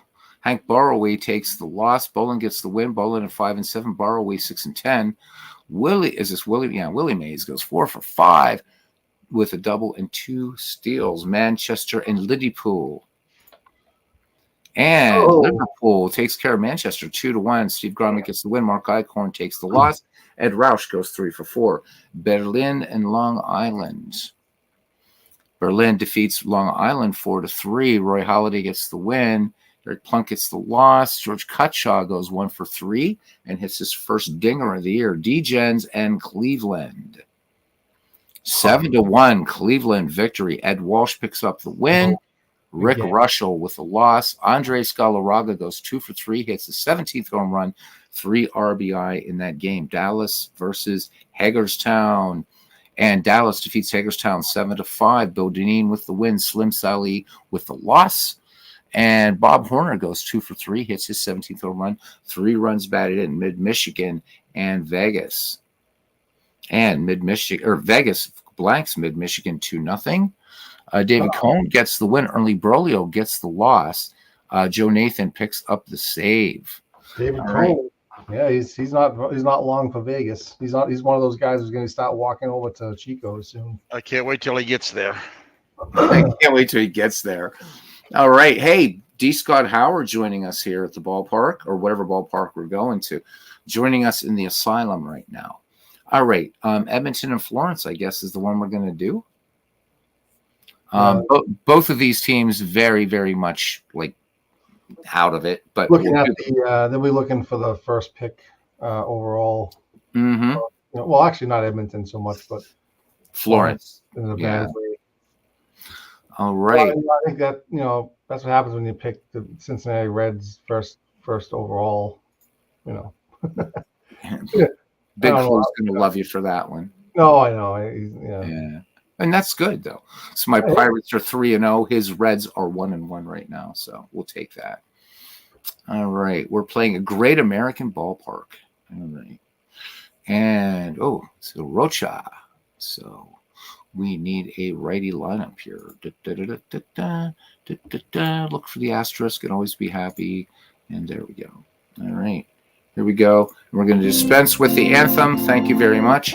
Hank Borroway takes the loss. Bolin gets the win. Bolin at 5 and 7. Borroway 6 and 10. Willie Mays goes 4 for 5 with a double and 2 steals. Manchester and Liverpool. And Liverpool takes care of Manchester 2-1. Steve Gromit gets the win. Mark Eichhorn takes the loss. Ed Rausch goes 3 for 4. Berlin and Long Island. Berlin defeats Long Island 4-3. Roy Halladay gets the win. Eric Plunk gets the loss. George Cutshaw goes 1 for 3 and hits his first dinger of the year. D-Gens and Cleveland. 7-1 Cleveland victory. Ed Walsh picks up the win. Rick Russell with a loss. Andres Galarraga goes 2 for 3, hits the 17th home run, 3 RBI in that game. Dallas versus Hagerstown. And Dallas defeats Hagerstown 7-5. Bill Dineen with the win. Slim Sally with the loss. And Bob Horner goes 2 for 3, hits his 17th home run, 3 runs batted in Mid-Michigan and Vegas. And Vegas blanks Mid-Michigan 2-0. David Cohn gets the win. Ernie Broglio gets the loss. Joe Nathan picks up the save. David Cohn, yeah, he's not long for Vegas. He's one of those guys who's going to start walking over to Chico soon. I can't wait till he gets there. I can't wait till he gets there. All right, hey, D. Scott Howard joining us here at the ballpark or whatever ballpark we're going to, joining us in the asylum right now. All right, Edmonton and Florence, I guess, is the one we're going to do. Both of these teams very, very much like out of it. But looking at then we're looking for the first pick overall. Mm-hmm. Well, actually, not Edmonton so much, but Florence. In a bad way. All right. Well, I think that that's what happens when you pick the Cincinnati Reds first overall. Big Flu's going to love you for that one. No, I know. Yeah. And that's good, though. So my Pirates are 3-0. His Reds are 1-1 right now. So we'll take that. All right. We're playing a Great American Ballpark. All right. And, so Rocha. So we need a righty lineup here. Look for the asterisk and always be happy. And there we go. All right. Here we go. We're going to dispense with the anthem. Thank you very much.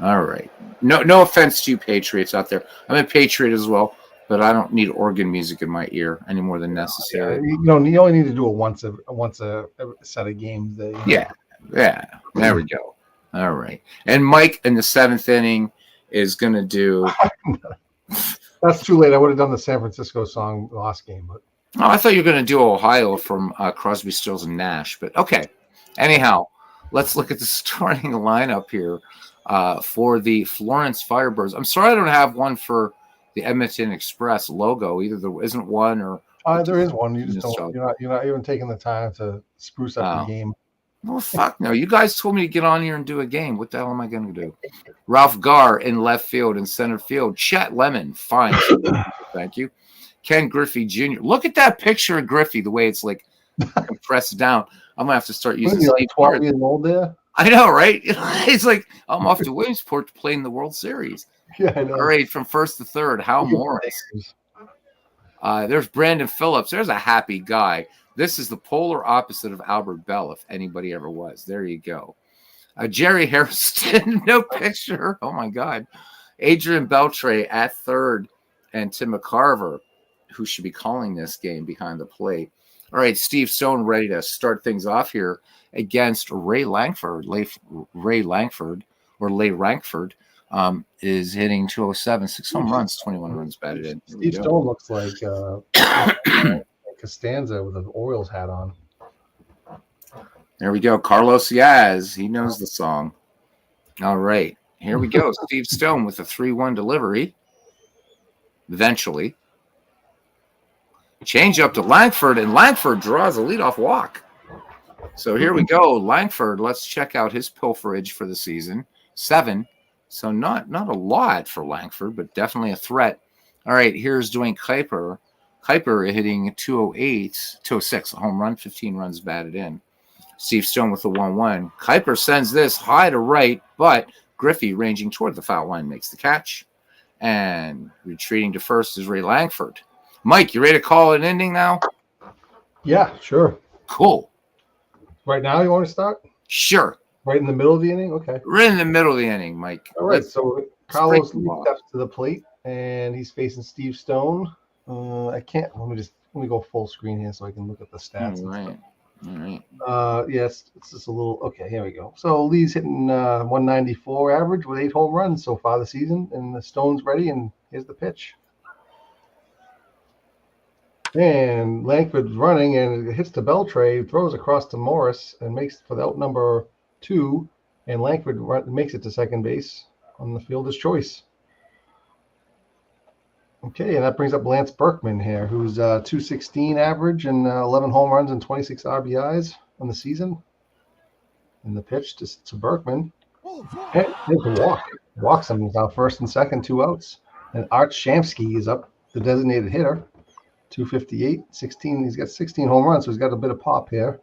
All right. No offense to you Patriots out there. I'm a Patriot as well, but I don't need organ music in my ear any more than necessary. You only need to do it once a set of games. Yeah. There we go. All right. And Mike in the 7th inning is going to do. That's too late. I would have done the San Francisco song last game, but Oh, I thought you were going to do Ohio from Crosby, Stills, and Nash, but okay. Anyhow, let's look at the starting lineup here for the Florence Firebirds. I'm sorry I don't have one for the Edmonton Express logo. Either there isn't one or there is one. You just don't. You're not even taking the time to spruce up the game. Well, fuck no. You guys told me to get on here and do a game. What the hell am I going to do? Ralph Garr in left field and center field. Chet Lemon, fine. Thank you. Ken Griffey Jr. Look at that picture of Griffey, the way it's like compressed down. I'm going to have to start using like 12 years old there? I know, right? It's like I'm off to Williamsport to play in the World Series. Yeah, I know. All right, from first to third, Hal Morris. There's Brandon Phillips. There's a happy guy. This is the polar opposite of Albert Bell, if anybody ever was. There you go. Jerry Hairston, no picture. Oh, my God. Adrian Beltre at third, and Tim McCarver, who should be calling this game behind the plate. All right, Steve Stone ready to start things off here against Ray Lankford. Ray Lankford is hitting 207, 6 home runs, 21 runs batted in. Steve Stone looks like Costanza with an Orioles hat on. There we go. Carlos Yaz. He knows the song. All right. Here we go. Steve Stone with a 3-1 delivery. Eventually. Change up to Lankford, and Lankford draws a leadoff walk. So here we go. Lankford, let's check out his pilferage for the season. 7. So not a lot for Lankford, but definitely a threat. All right, here's Dwayne Kuiper. Kuiper hitting 206, a home run, 15 runs batted in. Steve Stone with the 1-1. Kuiper sends this high to right, but Griffey ranging toward the foul line makes the catch. And retreating to first is Ray Lankford. Mike, you ready to call it an ending now? Yeah, sure. Cool. Right now you want to start? Sure. Right in the middle of the inning? Okay. We're in the middle of the inning, Mike. All right, so Carlos Lee steps to the plate, and he's facing Steve Stone. Let me go full screen here so I can look at the stats. All right. Yes, it's just a little, okay, here we go. So Lee's hitting 194 average with 8 home runs so far this season, and the Stone's ready, and here's the pitch. And Lankford's running, and it hits to Beltre, throws across to Morris, and makes for the out number 2, and Lankford makes it to second base on the fielder's choice. Okay, and that brings up Lance Berkman here, who's 216 average and 11 home runs and 26 RBIs on the season. And the pitch to Berkman. And there's a walk. Walks him. He's now first and second, 2 outs. And Art Shamsky is up, the designated hitter. 258, 16. He's got 16 home runs, so he's got a bit of pop here.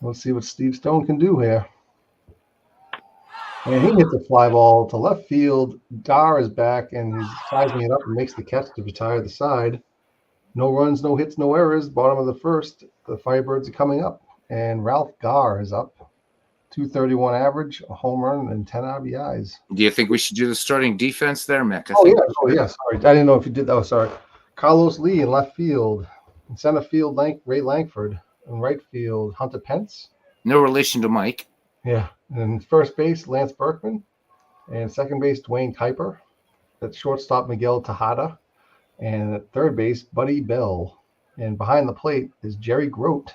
Let's see what Steve Stone can do here. And he hits a fly ball to left field. Dar is back, and he's sizing it up and makes the catch to retire the side. No runs, no hits, no errors. Bottom of the first. The Firebirds are coming up, and Ralph Garr is up. 231 average, a home run, and 10 RBIs. Do you think we should do the starting defense there, Mick? Oh, yeah. Sorry. I didn't know if you did that. Oh, sorry. Carlos Lee in left field. In center field, Ray Lankford. In right field, Hunter Pence. No relation to Mike. Yeah. And first base, Lance Berkman. And second base, Dwayne Kuiper. At shortstop, Miguel Tejada. And at third base, Buddy Bell. And behind the plate is Jerry Grote.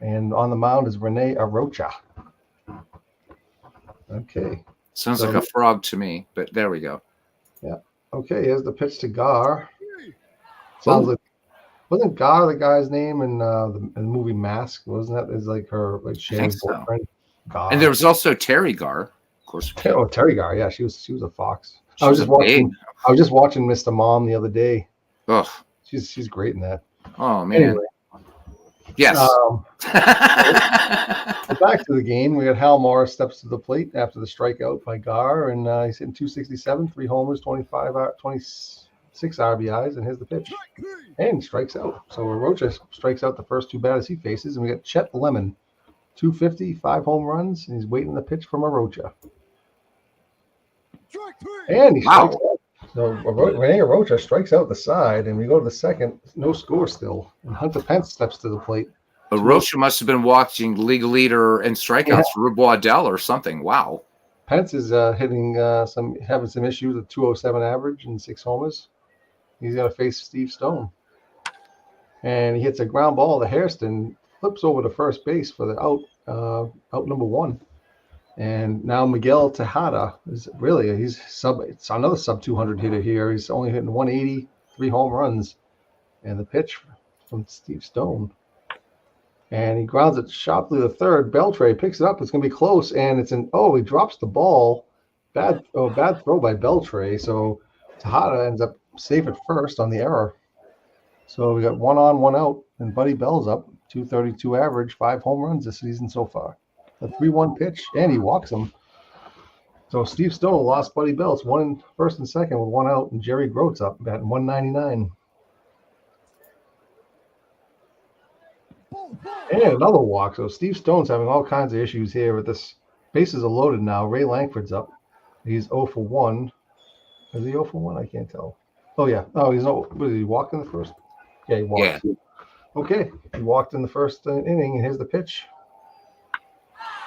And on the mound is Rene Arocha. Okay. Sounds like a frog to me, but there we go. Yeah. Okay, here's the pitch to Gar. Sounds like, wasn't Gar the guy's name in the movie Mask? Wasn't that is like her Shannon's boyfriend? Gar. And there was also Terry Gar, of course. Oh, Terry Gar, yeah, she was a fox. I was just watching Mr. Mom the other day. Oh, she's great in that. Oh man. Anyway. Yes. Back to the game. We got Hal Morris steps to the plate after the strikeout by Gar, and he's hitting 267, 3 homers, 26 RBIs, and here's the pitch. And strikes out. So Arocha strikes out the first 2 batters he faces, and we got Chet Lemon, 250, 5 home runs, and he's waiting the pitch from Arocha. And he strikes out. So Rene Arocha strikes out the side, and we go to the second. No score still. And Hunter Pence steps to the plate. Arocha must have been watching league leader and strikeouts for Rube Waddell or something. Wow. Pence is having some issues with 207 average and 6 homers. He's got to face Steve Stone. and he hits a ground ball to Hairston, flips over to first base for the out number 1. And now Miguel Tejada is he's it's another sub 200 hitter here. He's only hitting 180, 3 home runs, and the pitch from Steve Stone. And he grounds it sharply to third. Beltre picks it up. It's going to be close, and he drops the ball. Bad throw by Beltre. So Tejada ends up safe at first on the error. So we got 1 on, 1 out, and Buddy Bell's up. 232 average, 5 home runs this season so far. A 3-1 pitch, and he walks him. So Steve Stone lost Buddy Bell. It's 1 first and second with 1 out, and Jerry Groats up batting 199. And another walk. So Steve Stone's having all kinds of issues here with this. Bases are loaded now. Ray Langford's up. He's 0 for 1. Is he 0 for 1? I can't tell. Oh, yeah. Oh, he's no. Did he walk in the first? Yeah, he walked. Yeah. Okay. He walked in the first inning, and here's the pitch.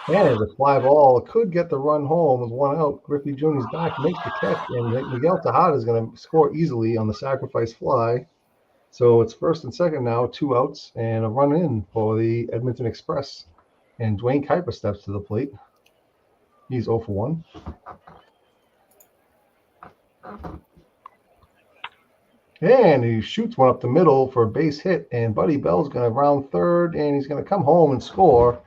And the fly ball could get the run home with 1 out. Griffey Jr.'s back, makes the catch, and Miguel Tejada is going to score easily on the sacrifice fly. So it's first and second now, 2 outs, and a run in for the Edmonton Express. And Dwayne Kuiper steps to the plate. He's 0 for 1. And he shoots one up the middle for a base hit, and Buddy Bell's going to round third, and he's going to come home and score.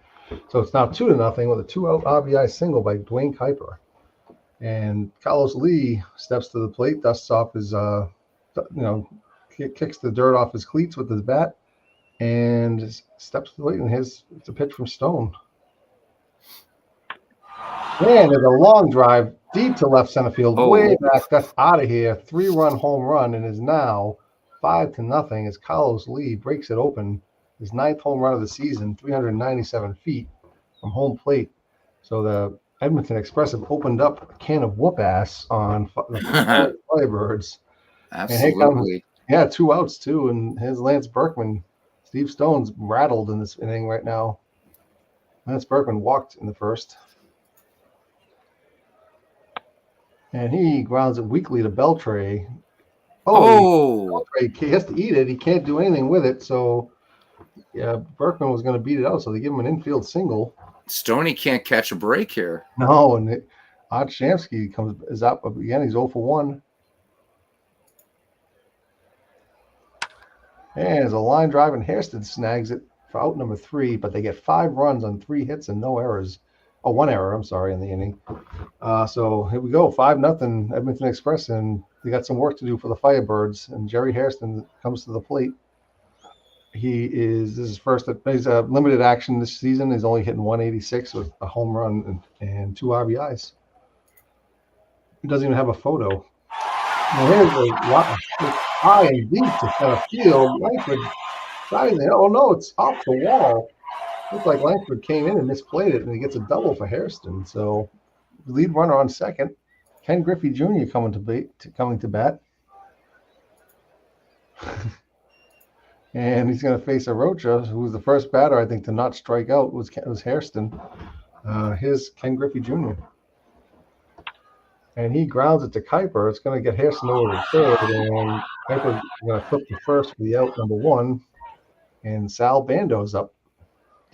So it's now 2-0 with a 2-out RBI single by Dwayne Kuiper. And Carlos Lee steps to the plate, dusts off his, kicks the dirt off his cleats with his bat, and steps to the plate, and it's a pitch from Stone. And there's a long drive deep to left center field, way back. That's out of here. 3-run home run, and is now 5-0 as Carlos Lee breaks it open. His 9th home run of the season, 397 feet from home plate. So the Edmonton Express have opened up a can of whoop ass on the Firebirds. Absolutely. 2 outs too, and here's Lance Berkman. Steve Stone's rattled in this inning right now. Lance Berkman walked in the first. And he grounds it weakly to Beltre. Beltre, he has to eat it. He can't do anything with it. So, yeah, Berkman was going to beat it out. So they give him an infield single. Stoney can't catch a break here. No, and Art Shamsky is up again. He's 0 for 1. And there's a line drive, and Hairston snags it for out number 3. But they get 5 runs on 3 hits and no errors. 1 error, I'm sorry, in the inning. So here we go, 5-0 Edmonton Express, and they got some work to do for the Firebirds. And Jerry Hairston comes to the plate. This is first. He's a limited action this season. He's only hitting 186 with a home run and 2 RBIs. He doesn't even have a photo. Now here's a high and deep to center field. Langford driving it. Oh no, it's off the wall. Looks like Langford came in and misplayed it, and he gets a double for Hairston. So, lead runner on second. Ken Griffey Jr. coming to bat. And he's going to face Arocha, who was the first batter, I think, to not strike out was Hairston. Here's Ken Griffey Jr. And he grounds it to Kuiper. It's going to get Hairston over to third, and Kuiper's going to flip the first for the out number 1. And Sal Bando's up.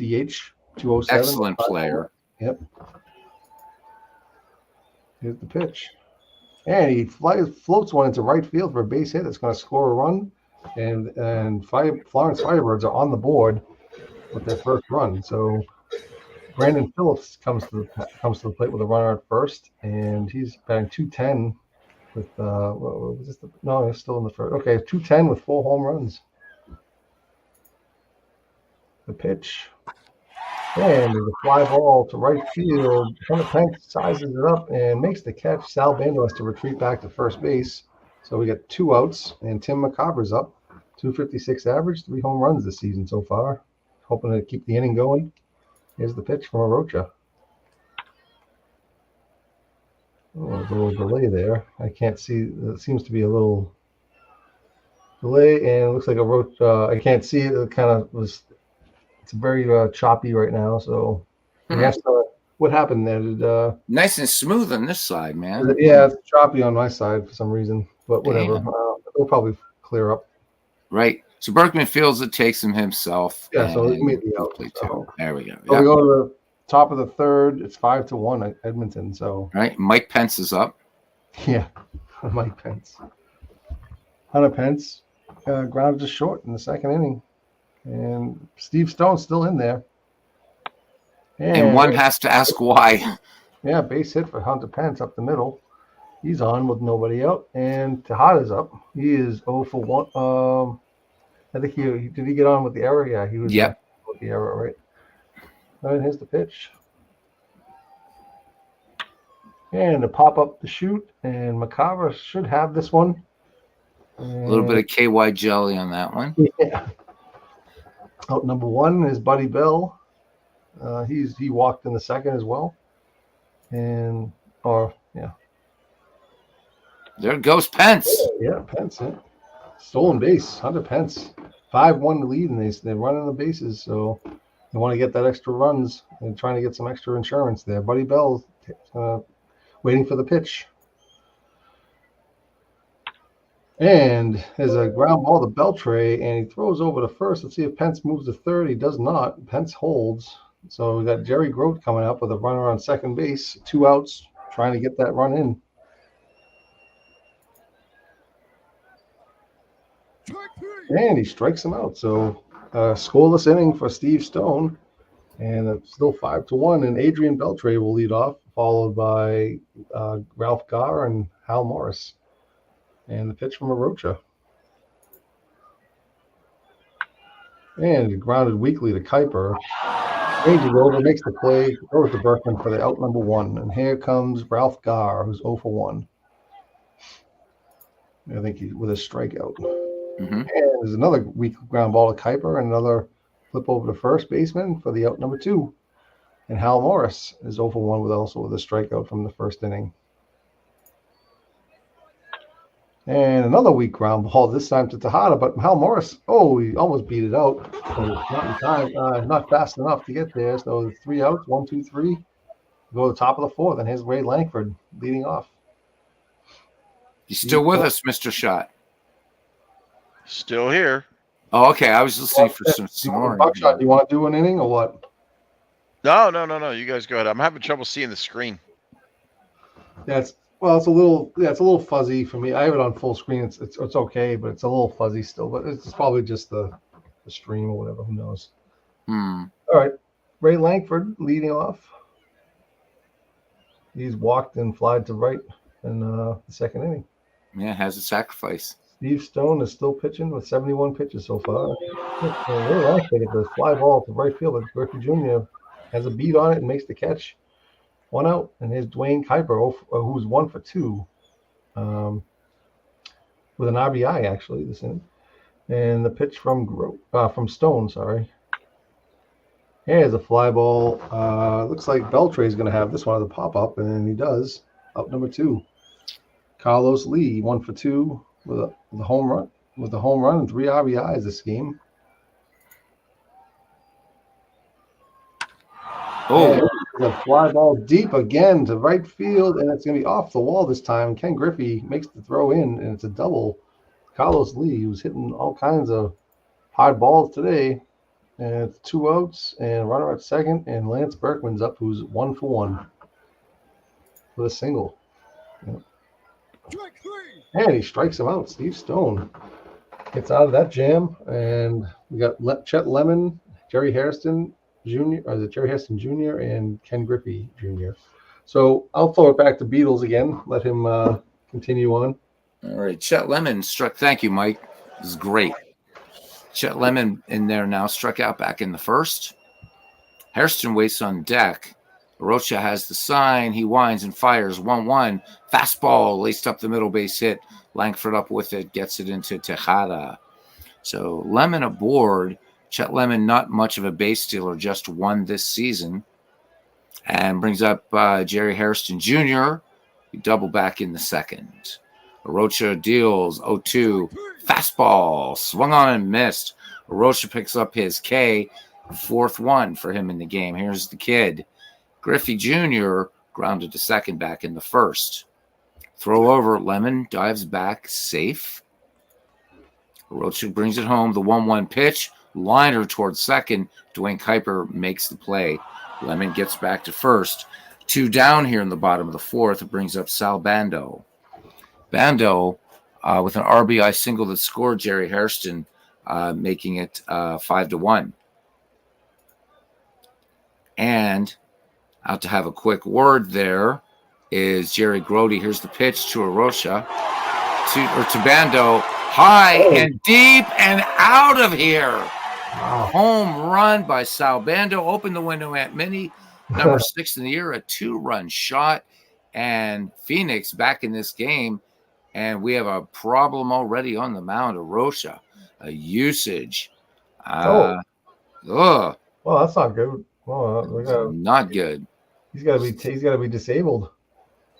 DH 207. Excellent player. Yep. Here's the pitch. And he floats one into right field for a base hit that's going to score a run. And Florence Firebirds are on the board with their first run. So Brandon Phillips comes to the plate with a runner at first, and he's batting 210 with he's still in the first. Okay, 210 with 4 home runs. The pitch. And there's a fly ball to right field. Tank sizes it up and makes the catch. Sal Bando has to retreat back to first base. So we got 2 outs, and Tim McCabra's up. 256 average, 3 home runs this season so far. Hoping to keep the inning going. Here's the pitch from Arocha. There's a little delay there. I can't see. It seems to be a little delay, and it looks like Arocha. I can't see it. It kind of was. It's very choppy right now, so what happened there? Nice and smooth on this side, man. Yeah, it's choppy on my side for some reason, but whatever. It'll probably clear up. Right. So Berkman fields it, takes him himself. Yeah, so he made the and out. play So, two. There we go. so we go to the top of the third. It's 5-1 at Edmonton. So Right. Mike Pence is up. yeah, Mike Pence. Hunter Pence grounded just short in the second inning. And Steve Stone's still in there. And one has to ask why. Yeah, base hit for Hunter Pence up the middle. He's on with nobody out. And Tejada's up. He is 0 for 1. I think did he get on with the error? Yeah, he was with the error, right? All right, here's the pitch. And to pop up the shoot. And Macabre should have this one. A little bit of KY jelly on that one. Yeah. Out number 1 is Buddy Bell. He walked in the second as well. And there goes Pence. Yeah, Pence. Yeah. Stolen base, Hunter Pence. 5-1 lead, and they're running the bases, so they want to get that extra runs and trying to get some extra insurance there. Buddy Bell waiting for the pitch. And there's a ground ball to Beltray, and he throws over to first. Let's see if Pence moves to third. He does not. Pence holds. So we got Jerry Grote coming up with a runner on second base. 2 outs, trying to get that run in. And he strikes him out. So scoreless inning for Steve Stone. And it's still 5-1. And Adrian Beltray will lead off, followed by Ralph Garr and Hal Morris. And the pitch from Arocha. And grounded weakly to Kuiper. Ranges over, makes the play, throws to Berkman for the out number 1. And here comes Ralph Garr, who's 0 for 1. I think he's with a strikeout. Mm-hmm. And there's another weak ground ball to Kuiper, and another flip over to first baseman for the out number 2. And Hal Morris is 0 for 1 with a strikeout from the first inning. And another weak ground ball, this time to Tejada, but Hal Morris, he almost beat it out. So not in time, not fast enough to get there. So 3 outs, 1, 2, 3. Go to the top of the 4th, and here's Ray Lankford leading off. You still with us, Mr. Schott? Still here. Oh, okay. I was listening for some more. Buckshot, do you want to do an inning or what? No. You guys go ahead. I'm having trouble seeing the screen. It's a little fuzzy for me. I have it on full screen. It's okay, but it's a little fuzzy still. But it's probably just the stream or whatever. Who knows? All right, Ray Lankford leading off. He's walked and flied to right in the second inning. Yeah, has a sacrifice. Steve Stone is still pitching with 71 pitches so far. Ray Lankford at the fly ball to right field. Griffey Jr. has a beat on it and makes the catch. 1 out, and here's Dwayne Kuiper, who's 1 for 2, with an RBI actually this inning. And the pitch from Stone, sorry. Here's a fly ball. Looks like Beltray's going to have this one as a pop up, and he does. Up number 2, Carlos Lee, 1 for 2 with the home run, and 3 RBIs this game. The fly ball deep again to right field, and it's going to be off the wall this time. Ken Griffey makes the throw in, and it's a double. Carlos Lee, who's hitting all kinds of hard balls today, and it's 2 outs and runner at second, and Lance Berkman's up, who's 1 for 1 with a single. Yep. And he strikes him out. Steve Stone gets out of that jam, and we got Chet Lemon, Jerry Hairston Jr. and Ken Griffey Jr. So I'll throw it back to Beatles again. Let him continue on. All right. Chet Lemon struck. Thank you, Mike. This is great. Chet Lemon in there now, struck out back in the first. Hairston waits on deck. Arocha has the sign. He winds and fires 1-1. Fastball laced up the middle, base hit. Lankford up with it, gets it into Tejada. So Lemon aboard. Chet Lemon, not much of a base stealer, just 1 this season. And brings up Jerry Hairston Jr. He double back in the second. Arocha deals 0-2. Fastball, swung on and missed. Arocha picks up his K. 4th one for him in the game. Here's the kid. Griffey Jr. grounded to second back in the first. Throw over, Lemon dives back, safe. Rocha brings it home. The 1-1 pitch. Liner towards second. Dwayne Kuiper makes the play. Lemon gets back to first. 2 down here in the bottom of the fourth. It brings up Sal Bando. Bando with an RBI single that scored Jerry Hairston, making it 5-1. And out to have a quick word there is Jerry Grody. Here's the pitch to Arocha, to Bando, high and deep and out of here. Wow. Home run by Sal Bando. Open the window at Minnie, number 6 in the year, a 2-run shot. And Phoenix back in this game. And we have a problem already on the mound. Arocha, a usage. Well, that's not good. Well, not good. He's got to be disabled.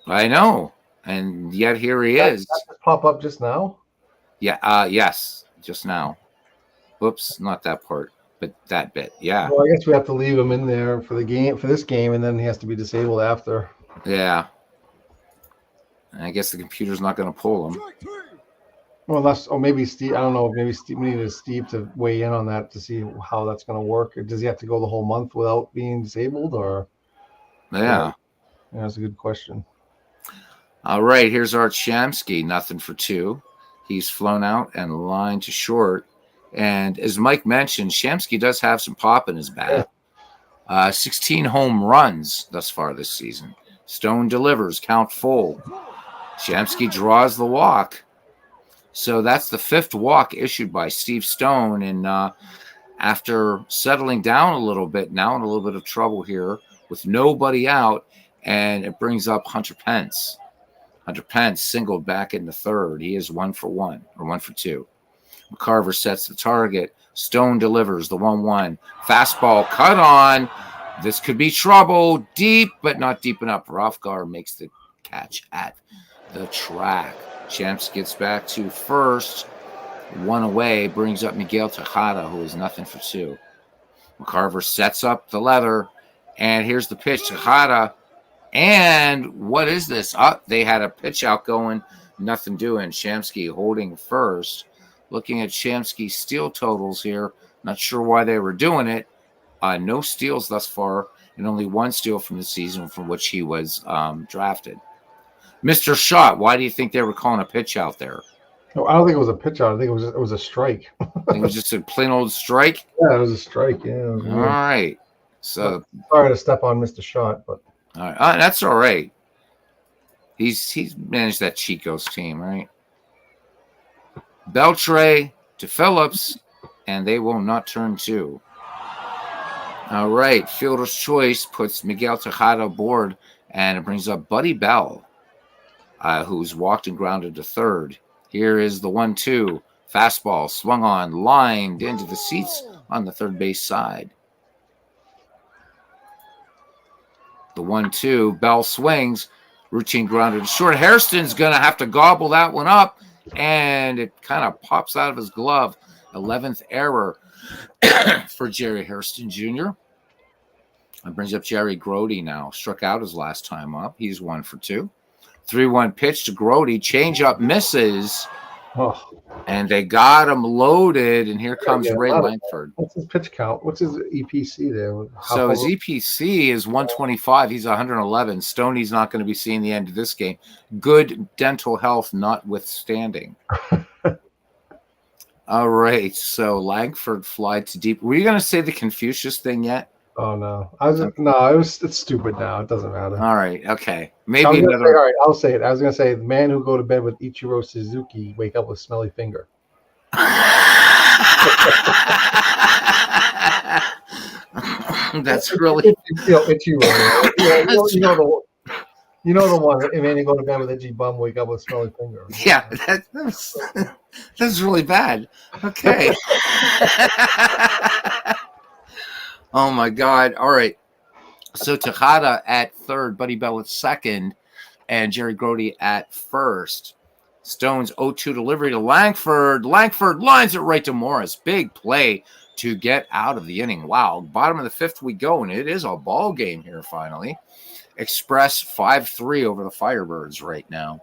I know, and yet here he is. That just pop up just now? Yeah. Yes, just now. Oops, not that part, but that bit. Yeah. Well, I guess we have to leave him in there for this game, and then he has to be disabled after. Yeah. And I guess the computer's not going to pull him. Well, maybe Steve. I don't know. Maybe we needed Steve to weigh in on that to see how that's going to work. Does he have to go the whole month without being disabled, or? Yeah. That's a good question. All right, here's Art Shamsky, 0-for-2. He's flown out and lined to short. And as Mike mentioned, Shamsky does have some pop in his bat. 16 home runs thus far this season. Stone delivers, count full. Shamsky draws the walk. So that's the 5th walk issued by Steve Stone. And after settling down a little bit, now in a little bit of trouble here with nobody out, and it brings up Hunter Pence. Hunter Pence singled back in the 3rd. He is 1-for-1 or 1-for-2. McCarver sets the target. Stone delivers the 1-1. Fastball cut on. This could be trouble. Deep, but not deep enough. Rofgar makes the catch at the track. Champs gets back to first. 1 away. Brings up Miguel Tejada, who is 0-for-2. McCarver sets up the leather. And here's the pitch. Tejada. And what is this? They had a pitch out going. Nothing doing. Shamsky holding first. Looking at Shamsky's steal totals here. Not sure why they were doing it. No steals thus far, and only 1 steal from the season from which he was drafted. Mr. Schott, why do you think they were calling a pitch out there? No, I don't think it was a pitch out. I think it was a strike. It was just a plain old strike? Yeah, it was a strike. Yeah. All right. So sorry to step on Mr. Schott, but all right. That's all right. He's managed that Chico's team, right? Beltre to Phillips, and they will not turn 2. All right, fielder's choice puts Miguel Tejada aboard, and it brings up Buddy Bell, who's walked and grounded to 3rd. Here is the 1-2. Fastball swung on, lined into the seats on the 3rd base side. The 1-2, Bell swings, routine grounded to short. Hairston's going to have to gobble that one up, and it kind of pops out of his glove. 11th error for Jerry Hairston Jr. That brings up Jerry Grody now. Struck out his last time up. He's 1-for-2. 3-1 pitch to Grody. Changeup misses. And they got him loaded. And here comes Ray Langford. What's his pitch count? What's his EPC there? So his EPC is 125. He's 111. Stoney's not going to be seeing the end of this game. Good dental health notwithstanding. All right. So Langford flied to deep. Were you going to say the Confucius thing yet? Oh no, it's stupid now. It doesn't matter. All right, okay, maybe another. All right, I'll say it. I was gonna say, the man who go to bed with Ichiro Suzuki wake up with smelly finger. That's really Ichiro. You know the one. The man who go to bed with itchy bum wake up with smelly finger. Yeah, that's really bad. Okay. Oh, my God. All right. So Tejada at 3rd, Buddy Bell at 2nd, and Jerry Grody at 1st. Stone's 0-2 delivery to Langford. Langford lines it right to Morris. Big play to get out of the inning. Wow. Bottom of the 5th we go, and it is a ball game here finally. Express 5-3 over the Firebirds right now.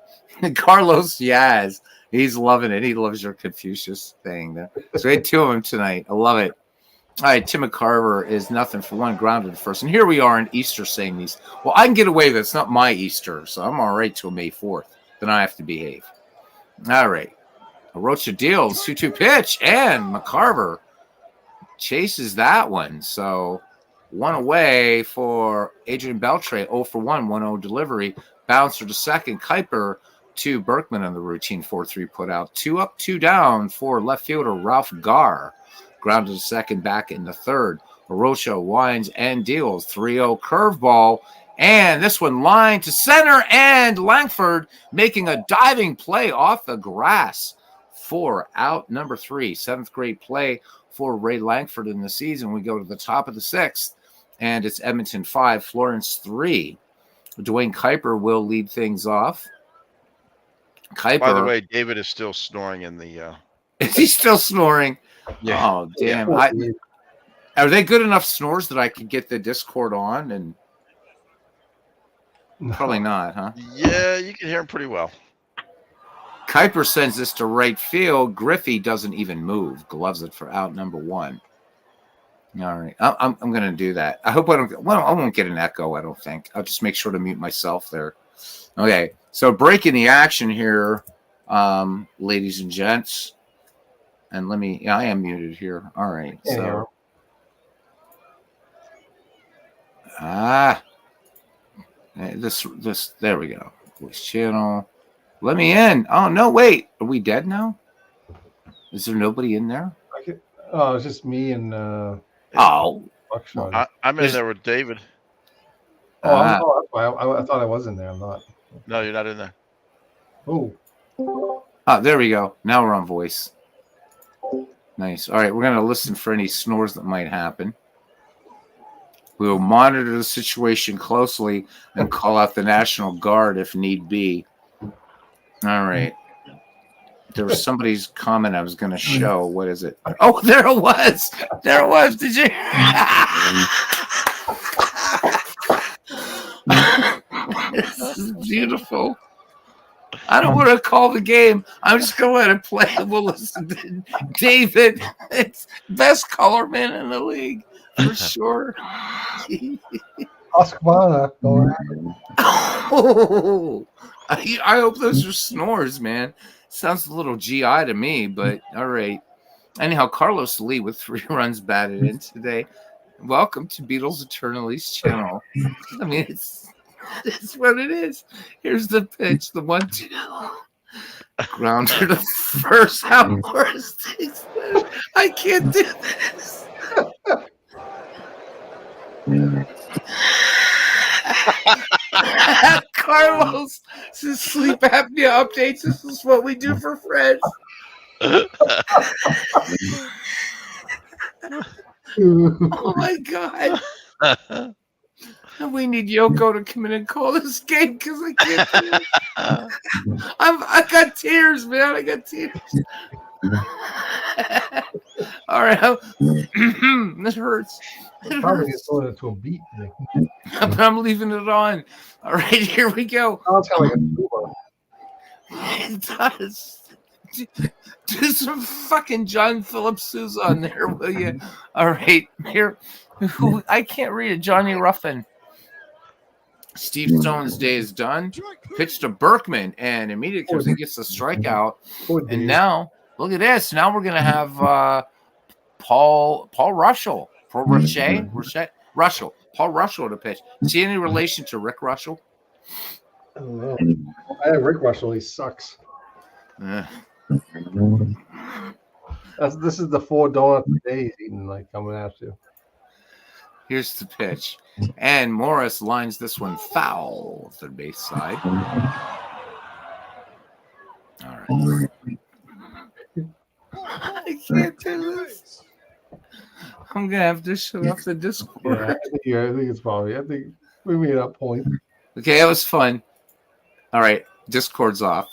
Carlos Diaz He's loving it. He loves your Confucius thing there. So we had 2 of them tonight. I love it. All right, Tim McCarver is nothing for 1, grounded at first. And here we are in Easter saying these. Well, I can get away with it. It's not my Easter, so I'm all right till May 4th. Then I have to behave. All right. Arocha deals 2-2 pitch, and McCarver chases that one. So 1 away for Adrian Beltre. 0 for 1, 1-0 delivery. Bouncer to second. Kuiper to Berkman on the routine 4-3 put out. 2 up, 2 down for left fielder Ralph Garr. Grounded to second, back in the third. Arocha winds and deals 3-0 curveball. And this one line to center, and Langford making a diving play off the grass for out number 3. 7th grade play for Ray Langford in the season. We go to the top of the 6th, and it's Edmonton 5, Florence 3. Dwayne Kuiper will lead things off. Kuiper, By the way, David is still snoring in the. Is he still snoring? Yeah. Oh, damn. Are they good enough snores that I could get the Discord on? And probably not, huh? Yeah, you can hear him pretty well. Kuiper sends this to right field. Griffey doesn't even move. Gloves it for out number 1. All right. I'm going to do that. I hope I don't. Well, I won't get an echo, I don't think. I'll just make sure to mute myself there. Okay. So breaking the action here, ladies and gents. And let me, I am muted here. All right. So, there we go. Voice channel. Let me in. Oh, no, wait. Are we dead now? Is there nobody in there? It's just me and Oh. I'm in there with David. I thought I was in there. I'm not. No, you're not in there. Oh, there we go. Now we're on voice. Nice. All right, we're going to listen for any snores that might happen. We will monitor the situation closely and call out the National Guard if need be. All right. There was somebody's comment I was going to show. What is it? Oh, there it was. There it was. Did you? This is beautiful. I don't want to call the game. I'm just going to let it play. We'll listen to David. It's best color man in the league for sure. Oscar, Oh, I hope those are snores, man. Sounds a little GI to me, but all right. Anyhow, Carlos Lee with 3 runs batted in today. Welcome to Beatles Eternally's channel. I mean, it's what it is. Here's the pitch, the 1-2. Grounder to first. How worse things. I can't do this. Carlos, this is sleep apnea updates. This is what we do for friends. Oh my god. We need Yoko to come in and call this game because I can't do it. I got tears, man. I got tears. All right. This hurts. It probably hurts. going into a beat. But I'm leaving it on. All right, here we go. Sounds kind of like a tuba. It does. Do some fucking John Philip Sousa on there, will you? All right, here. I can't read it. Johnny Ruffin. Steve Stone's day is done. Pitch to Berkman, and immediately comes and gets the strikeout. And now, look at this. Now we're gonna have Paul Russell. Russell. Paul Russell to pitch. Is he any relation to Rick Russell? I don't know. I have Rick Russell. He sucks. This is the 4 donuts a day he's eating, like coming at you. Here's the pitch. And Morris lines this one foul to the base side. All right. I can't do this. I'm going to have to shut off the Discord. I think it's probably. I think we made that point. Okay, that was fun. All right. Discord's off.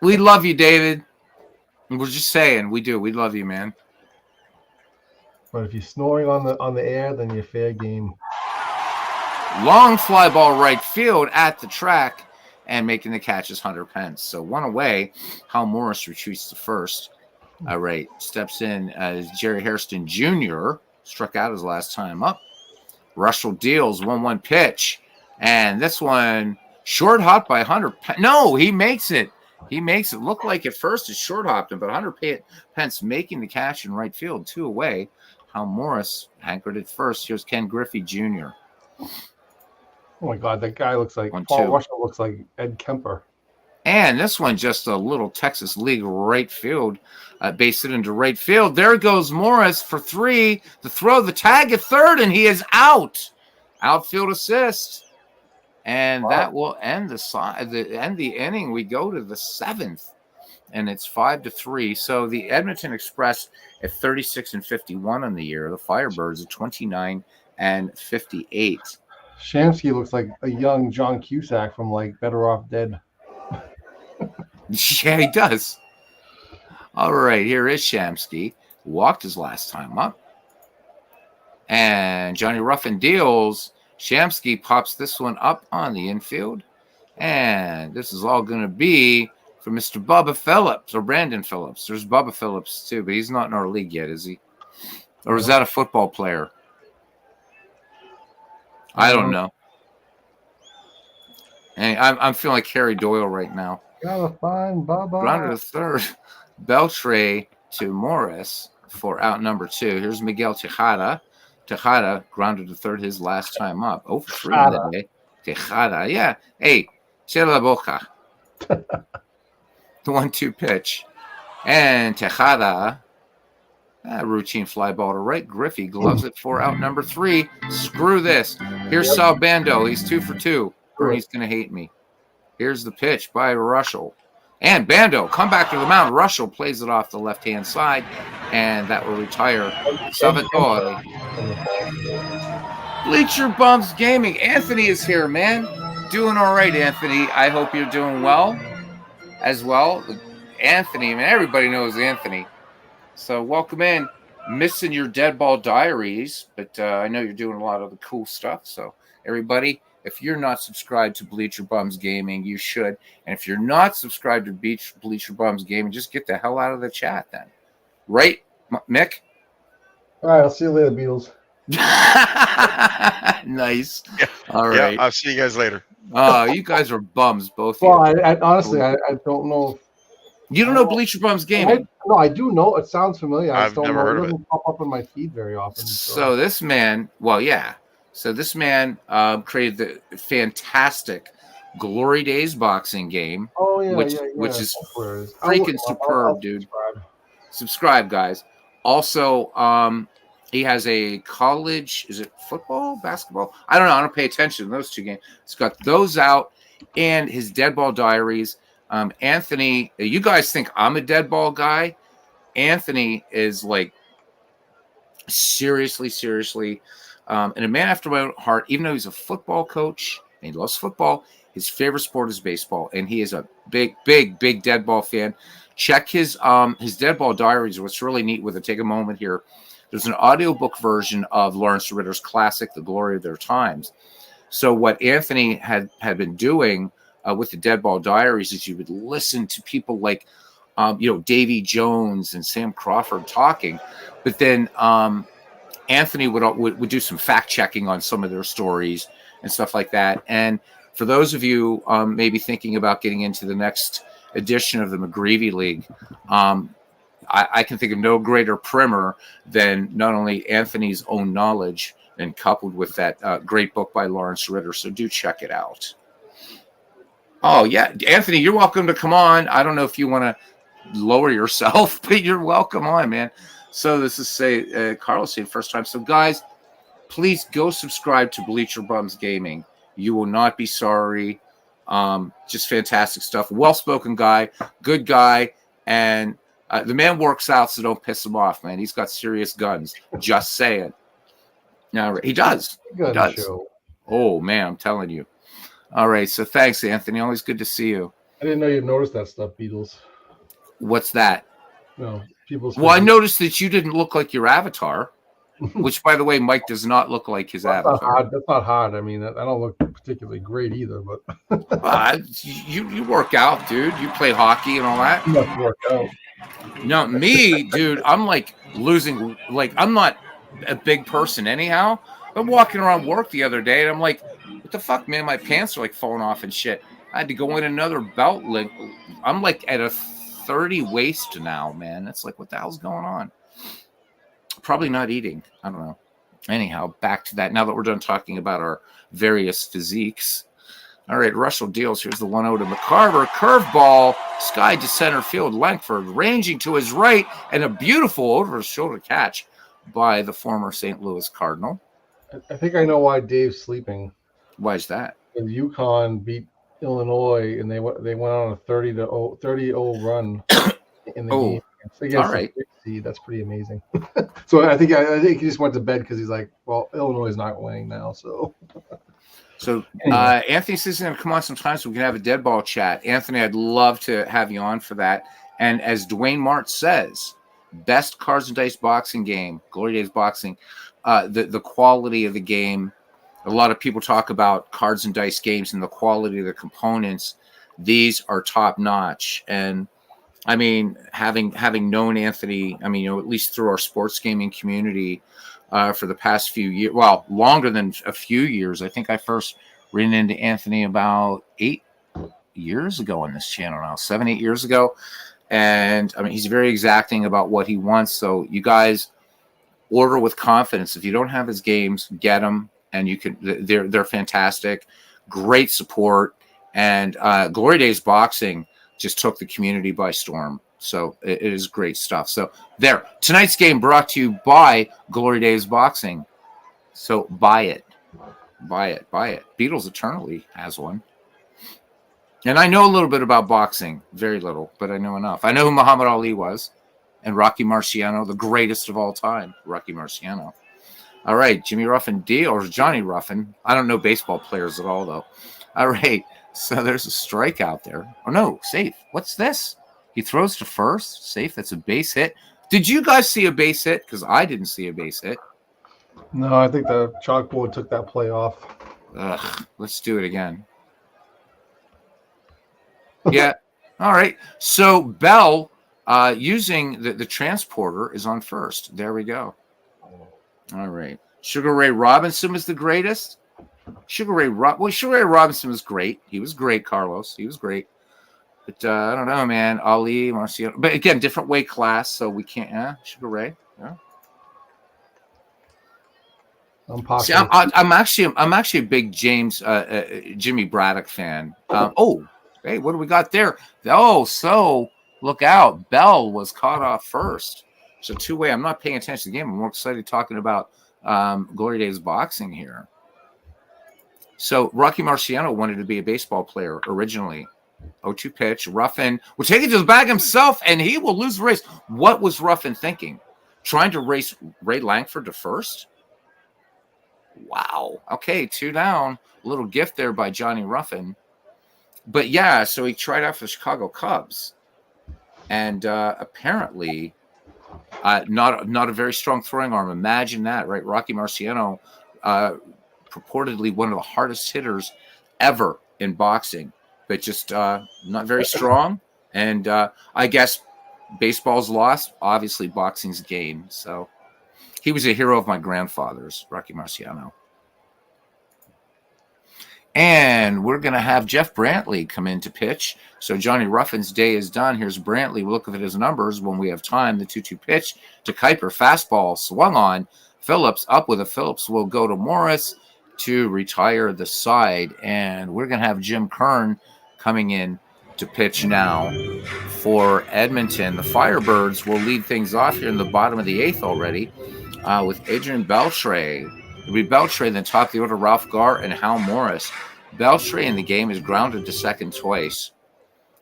We love you, David. We're just saying. We do. We love you, man. But if you're snoring on the air, then you're fair game. Long fly ball right field at the track. and making the catch is Hunter Pence. So one away. Hal Morris retreats to first. All right, steps in as Jerry Hairston Jr. struck out his last time up. Russell deals 1-1 pitch, and this one short hopped by Hunter Pence. No, he makes it. He makes it look like at first it's short hopped him, but Hunter Pence making the catch in right field, 2 away. Hal Morris anchored at first. Here's Ken Griffey Jr. Oh my God, that guy looks like 1-2. Paul Russell looks like Ed Kemper. And this one, just a little Texas League right field, base it into right field. There goes Morris for 3. The throw, the tag at third, and he is out. Outfield assist. And that will end the inning. We go to the 7th, and it's 5-3. So the Edmonton Express at 36-51 on the year. The Firebirds at 29-58. Shamsky looks like a young John Cusack from like Better Off Dead. Yeah, he does. All right, here is Shamsky. Walked his last time up. And Johnny Ruffin deals. Shamsky pops this one up on the infield. And this is all going to be for Mr. Bubba Phillips or Brandon Phillips. There's Bubba Phillips, too, but he's not in our league yet, is he? Or is that a football player? I don't know. And I'm feeling like Harry Doyle right now. Gotta find Bubba. Grounded to third. Beltre to Morris for out number 2. Here's Miguel Tejada. Tejada grounded to third his last time up. 0 for 3 today. Tejada, yeah. Hey, cierra la boca. The 1-2 pitch. And Tejada, routine fly ball to right. Griffey gloves it for out number 3. Screw this. Here's Sal Bando. He's 2 for 2. Bernie's going to hate me. Here's the pitch by Russell. And Bando, come back to the mound. Russell plays it off the left-hand side, and that will retire Salvatore. Bleacher Bums Gaming. Anthony is here, man. Doing all right, Anthony. I hope you're doing well as well. Anthony, man, everybody knows Anthony. So welcome in. Missing your Dead Ball Diaries, but I know you're doing a lot of the cool stuff. So everybody, if you're not subscribed to Bleacher Bums Gaming, you should. And if you're not subscribed to Bleacher Bums Gaming, just get the hell out of the chat then. Right, Mick? All right, I'll see you later, Beatles. Nice. Yeah. All right. Yeah, I'll see you guys later. You guys are bums, both Well, of you. I honestly, I don't know. You don't know Bleacher Bums Gaming? No, I do know. It sounds familiar. I I've just don't never know. heard It of it. doesn't pop up in my feed very often. So this man, well, yeah. So this man created the fantastic Glory Days boxing game, oh yeah, which is freaking superb, dude. Subscribe, guys. Also, he has a college, is it football, basketball? I don't know. I don't pay attention to those 2 games. He's got those out and his Dead Ball Diaries. Anthony, you guys think I'm a dead ball guy? Anthony is like seriously, and a man after my own heart. Even though he's a football coach and he loves football, his favorite sport is baseball, and he is a big dead ball fan. Check his Dead Ball Diaries. What's really neat with it, take a moment here. There's an audiobook version of Lawrence Ritter's classic, The Glory of Their Times. So what Anthony had been doing with the Dead Ball Diaries is you would listen to people like, Davy Jones and Sam Crawford talking, but then Anthony would do some fact checking on some of their stories and stuff like that. And for those of you maybe thinking about getting into the next edition of the McGreevy League, I can think of no greater primer than not only Anthony's own knowledge and coupled with that great book by Lawrence Ritter. So do check it out. Oh, yeah. Anthony, you're welcome to come on. I don't know if you want to lower yourself, but you're welcome on, man. So this is Carlos saying first time. So guys, please go subscribe to Bleacher Bums Gaming. You will not be sorry. Just fantastic stuff. Well-spoken guy, good guy, and the man works out, so don't piss him off, man. He's got serious guns. Just saying. No, he does. Good He does. show. Oh, man, I'm telling you. All right, so thanks, Anthony. Always good to see you. I didn't know you noticed that stuff, Beatles. What's that? No, people. Well, I noticed that you didn't look like your avatar. which, by the way, Mike does not look like his avatar. That's not hard. I mean, I don't look particularly great either, but You work out, dude. You play hockey and all that. must work out. No, me, dude, I'm like losing. Like, I'm not a big person anyhow. I'm walking around work the other day and I'm like, what the fuck, man? My pants are like falling off and shit. I had to go in another belt link. I'm like at a 30 waist now, man. It's like, what the hell's going on? Probably not eating. I don't know. Anyhow, back to that. Now that we're done talking about our various physiques. All right, Russell deals. Here's the 1-0 to McCarver. Curveball, sky to center field. Langford ranging to his right, and a beautiful over-the-shoulder catch by the former St. Louis Cardinal. I think I know why Dave's sleeping. Why is that? Because UConn beat Illinois, and they went on a 30-0 run in the game. All right. That's pretty amazing. So I think he just went to bed because he's like, well, Illinois is not winning now, so. So Anyway. Anthony says he's going to come on sometime so we can have a dead ball chat. Anthony, I'd love to have you on for that. And as Dwayne Martz says, best cards and dice boxing game, Glory Days boxing, the quality of the game. A lot of people talk about cards and dice games and the quality of the components. These are top notch. And I mean, having known Anthony, I mean, at least through our sports gaming community for the past few years, well, longer than a few years. I think I first ran into Anthony about 8 years ago on this channel now, 7-8 years ago. And I mean, he's very exacting about what he wants. So you guys order with confidence. If you don't have his games, get them. And you can, they're fantastic, great support. And Glory Days Boxing just took the community by storm. So it is great stuff. So there, tonight's game brought to you by Glory Days Boxing. So buy it. Beatles Eternally has one. And I know a little bit about boxing, very little, but I know enough. I know who Muhammad Ali was and Rocky Marciano, the greatest of all time, Rocky Marciano. All right, Jimmy Ruffin D or Johnny Ruffin. I don't know baseball players at all, though. All right, so there's a strikeout there. Oh, no, safe. What's this? He throws to first. Safe, that's a base hit. Did you guys see a base hit? Because I didn't see a base hit. No, I think the chalkboard took that play off. Ugh, let's do it again. Yeah, all right. So Bell, using the transporter, is on first. There we go. All right. Sugar Ray Robinson was the greatest. Sugar Ray Robinson was great. He was great, Carlos. He was great. But I don't know, man. Ali, Marciano. But again, different weight class, so we can't. Sugar Ray. Yeah. See, I'm actually a big Jimmy Braddock fan. Hey, what do we got there? Oh, so look out. Bell was caught off first. So two-way, I'm not paying attention to the game. I'm more excited talking about Glory Days boxing here. So Rocky Marciano wanted to be a baseball player originally. 0-2 pitch. Ruffin will take it to the bag himself, and he will lose the race. What was Ruffin thinking? Trying to race Ray Langford to first? Wow. Okay, 2 down. A little gift there by Johnny Ruffin. But yeah, so he tried out for the Chicago Cubs. And apparently not a very strong throwing arm. Imagine that, right? Rocky Marciano, purportedly one of the hardest hitters ever in boxing, but just not very strong. And I guess baseball's lost. Obviously, boxing's gained. So he was a hero of my grandfather's, Rocky Marciano. And we're going to have Jeff Brantley come in to pitch. So Johnny Ruffin's day is done. Here's Brantley. We'll look at his numbers when we have time. The 2-2 pitch to Kuiper. Fastball swung on. Phillips up with a Phillips will go to Morris to retire the side. And we're going to have Jim Kern coming in to pitch now for Edmonton. The Firebirds will lead things off here in the bottom of the 8th already with Adrian Beltre. It'll be Beltre, then top of the order, Ralph Garr and Hal Morris. Beltre in the game is grounded to second twice.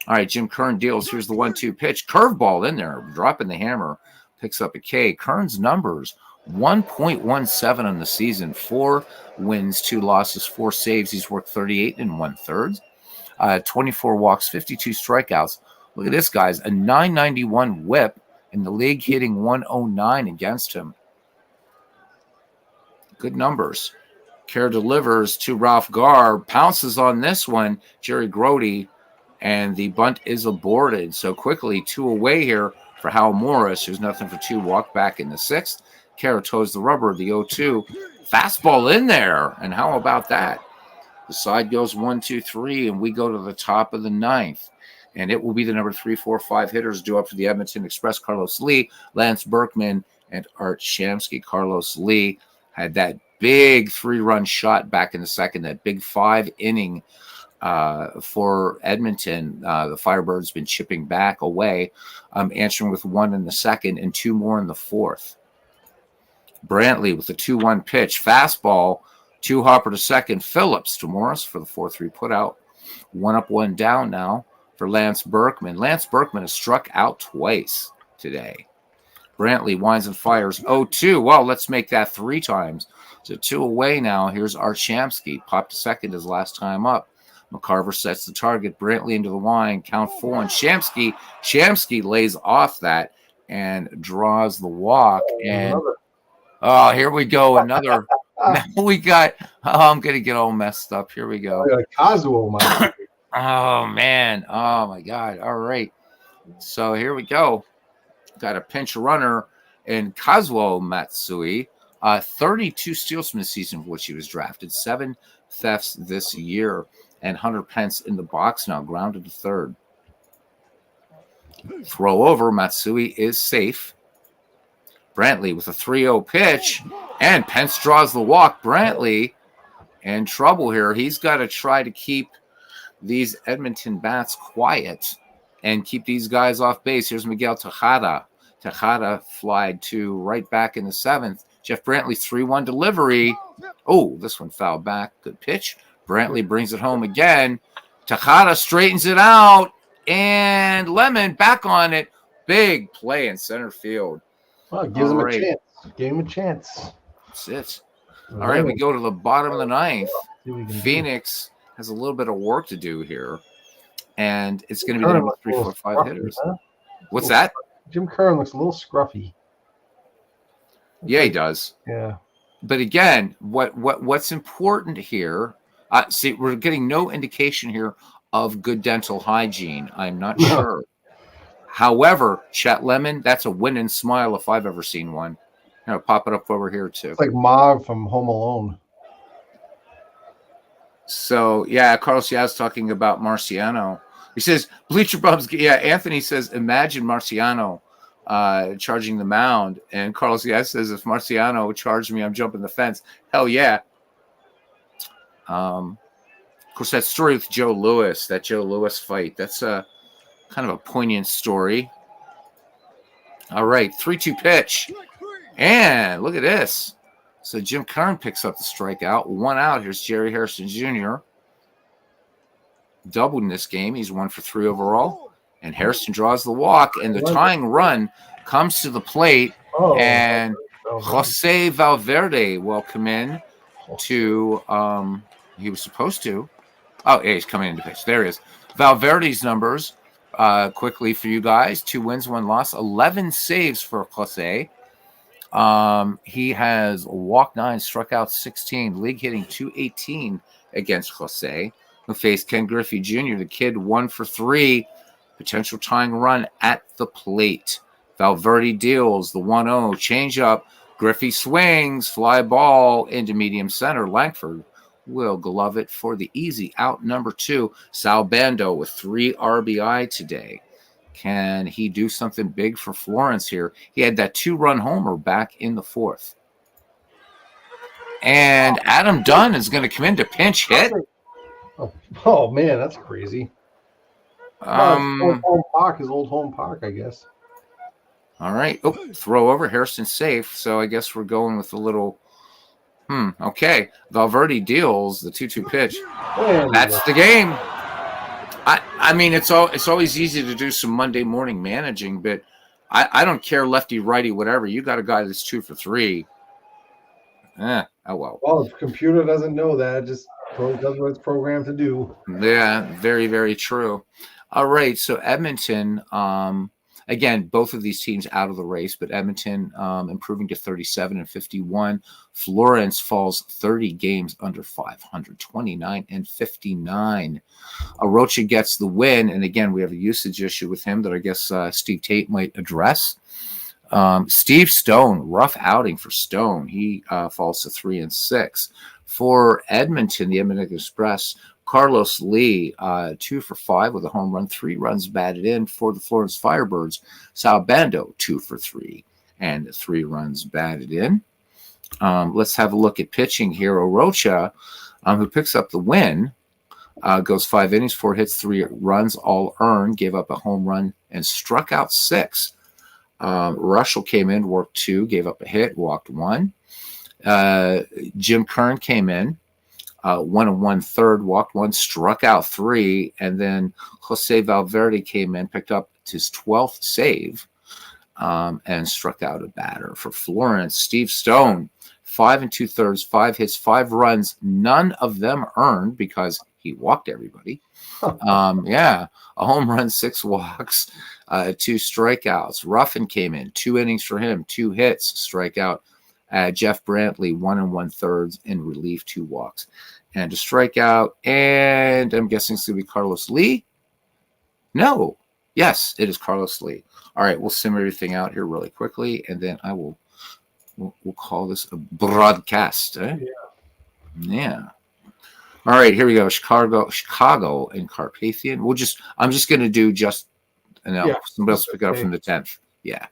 All right, Jim Kern deals. Here's the 1-2 pitch. Curveball in there, dropping the hammer. Picks up a K. Kern's numbers, 1.17 on the season. 4 wins, 2 losses, 4 saves. He's worked 38 1/3. 24 walks, 52 strikeouts. Look at this, guys. A 991 whip in the league, hitting 109 against him. Good numbers. Kerr delivers to Ralph Garr, pounces on this one, Jerry Grody, and the bunt is aborted. So quickly, 2 away here for Hal Morris. There's nothing for 2. Walk back in the 6th. Kerr toes the rubber, the 0-2. Fastball in there. And how about that? The side goes 1, 2, 3, and we go to the top of the 9th. And it will be the number 3, 4, 5 hitters due up for the Edmonton Express. Carlos Lee, Lance Berkman, and Art Shamsky. Carlos Lee had that big 3-run shot back in the 2nd, that big 5-inning for Edmonton. The Firebirds been chipping back away, answering with 1 in the 2nd and 2 more in the 4th. Brantley with a 2-1 pitch, fastball, 2 hopper to 2nd. Phillips to Morris for the 4-3 put out. 1 up, 1 down now for Lance Berkman. Lance Berkman has struck out twice today. Brantley winds and fires 0-2. Well, let's make that 3 times. So 2 away now. Here's Art Shamsky. Popped to 2nd his last time up. McCarver sets the target. Brantley into the line. Count 4 on Shamsky. Shamsky lays off that and draws the walk. And here we go. Another. Now we got. I'm gonna get all messed up. Here we go. Kazuo, Oh man. Oh my God. All right. So here we go. Got a pinch runner in Kazuo Matsui. 32 steals from the season for which he was drafted. 7 thefts this year. And Hunter Pence in the box now, grounded to 3rd. Throw over. Matsui is safe. Brantley with a 3-0 pitch. And Pence draws the walk. Brantley in trouble here. He's got to try to keep these Edmonton bats quiet and keep these guys off base. Here's Miguel Tejada. Tejada flied to right back in the 7th. Jeff Brantley, 3-1 delivery. Oh, this one fouled back. Good pitch. Brantley brings it home again. Tejada straightens it out. And Lemon back on it. Big play in center field. Well, gives him a chance. Gave him a chance. That's it. All right, we go to the bottom of the 9th. Phoenix has a little bit of work to do here. And it's going to be the number 3, 4, 5 hitters. Huh? What's that? Jim Curran looks a little scruffy. Yeah, he does. Yeah. But again, what's important here, see, we're getting no indication here of good dental hygiene. I'm not sure. However, Chet Lemon, that's a winning smile if I've ever seen one. Pop it up over here, too. It's like Marv from Home Alone. So, yeah, Carlos Yaz talking about Marciano. He says, Bleacher Bums, yeah, Anthony says, imagine Marciano charging the mound. And Carlos Yaz says, if Marciano charged me, I'm jumping the fence. Hell yeah. Of course, that story with Joe Louis, that Joe Louis fight, that's a kind of a poignant story. All right, 3-2 pitch. And look at this. So Jim Kern picks up the strikeout. 1 out. Here's Jerry Harrison Jr. Doubled in this game. He's 1 for 3 overall. And Harrison draws the walk. And the tying run comes to the plate. And Jose Valverde will come in to he was supposed to. Oh, yeah, he's coming in to pitch. There he is. Valverde's numbers quickly for you guys. 2 wins, 1 loss. 11 saves for Jose. He has walked 9, struck out 16, league hitting .218 against Jose, who faced Ken Griffey Jr., the kid 1 for 3, potential tying run at the plate. Valverde deals the 1-0 changeup. Griffey swings, fly ball into medium center. Langford will glove it for the easy out number 2. Sal Bando with 3 RBI today. Can he do something big for Florence here? He had that 2-run homer back in the 4th. And Adam Dunn is going to come in to pinch hit. Oh man, that's crazy. His old home park, I guess. All right. Oh, throw over. Harrison safe. So I guess we're going with a little. Okay. Valverde deals the 2-2 pitch. That's the game. I mean, it's always easy to do some Monday morning managing, but I don't care lefty, righty, whatever. You got a guy that's 2 for 3. Oh well. Well, the computer doesn't know that. It just does what it's programmed to do. Yeah, very, very true. All right, so Edmonton, again, both of these teams out of the race, but Edmonton improving to 37 and 51. Florence falls 30 games under 500, 29 and 59. Arocha gets the win, and again, we have a usage issue with him that I guess Steve Tate might address. Steve Stone, rough outing for Stone. He falls to 3 and 6. For Edmonton, the Edmonton Express, Carlos Lee, 2 for 5 with a home run, 3 runs batted in. For the Florence Firebirds, Sal Bando, 2 for 3 and 3 runs batted in. Let's have a look at pitching here. Arocha, who picks up the win, goes 5 innings, 4 hits, 3 runs, all earned, gave up a home run and struck out 6. Russell came in, worked 2, gave up a hit, walked 1. Jim Kern came in, 1 1/3, walked 1, struck out 3, and then Jose Valverde came in, picked up his 12th save, and struck out a batter. For Florence, Steve Stone, 5 2/3, 5 hits, 5 runs, none of them earned because he walked everybody. A home run, 6 walks, 2 strikeouts. Ruffin came in, 2 innings for him, 2 hits, strikeout. Jeff Brantley, 1 1/3 in relief, 2 walks and a strikeout. And I'm guessing it's going to be Carlos Lee. No. Yes, it is Carlos Lee. All right, we'll sim everything out here really quickly, and then we'll call this a broadcast. Eh? Yeah. All right, here we go. Chicago and Carpathian. I'm just going to do somebody else pick it up from the 10th. Yeah.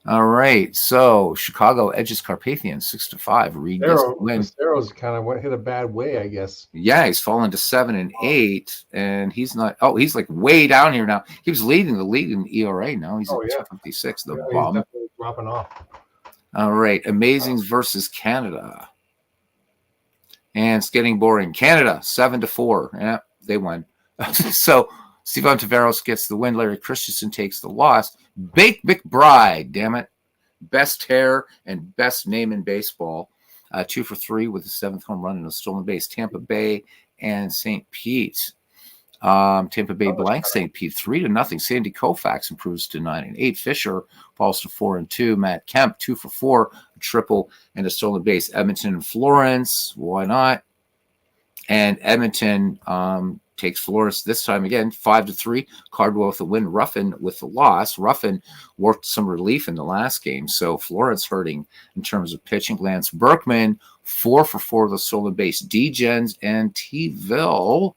All right, so Chicago edges Carpathian 6-5. Reed gets the win. Cesaro's kind of hit a bad way, I guess. Yeah, he's fallen to 7 and 8, and he's not. Oh, he's like way down here now. He was leading the league in ERA. Now he's at 256. The bum. He's definitely dropping off. All right, Amazings versus Canada, and it's getting boring. Canada 7-4. Yeah, they won. So Stevan Taveros gets the win. Larry Christensen takes the loss. Bake McBride, damn it. Best hair and best name in baseball. 2 for 3 with a 7th home run and a stolen base. Tampa Bay and St. Pete. Tampa Bay blank St. Pete 3-0. Sandy Koufax improves to 9 and 8. Fisher falls to 4 and 2. Matt Kemp 2 for 4, a triple and a stolen base. Edmonton and Florence, why not? And Edmonton takes Florence this time again, 5-3. Cardwell with the win. Ruffin with the loss. Ruffin worked some relief in the last game, so Florence hurting in terms of pitching. Lance Berkman 4 for 4 with a stolen base. D-Gens and T-Ville.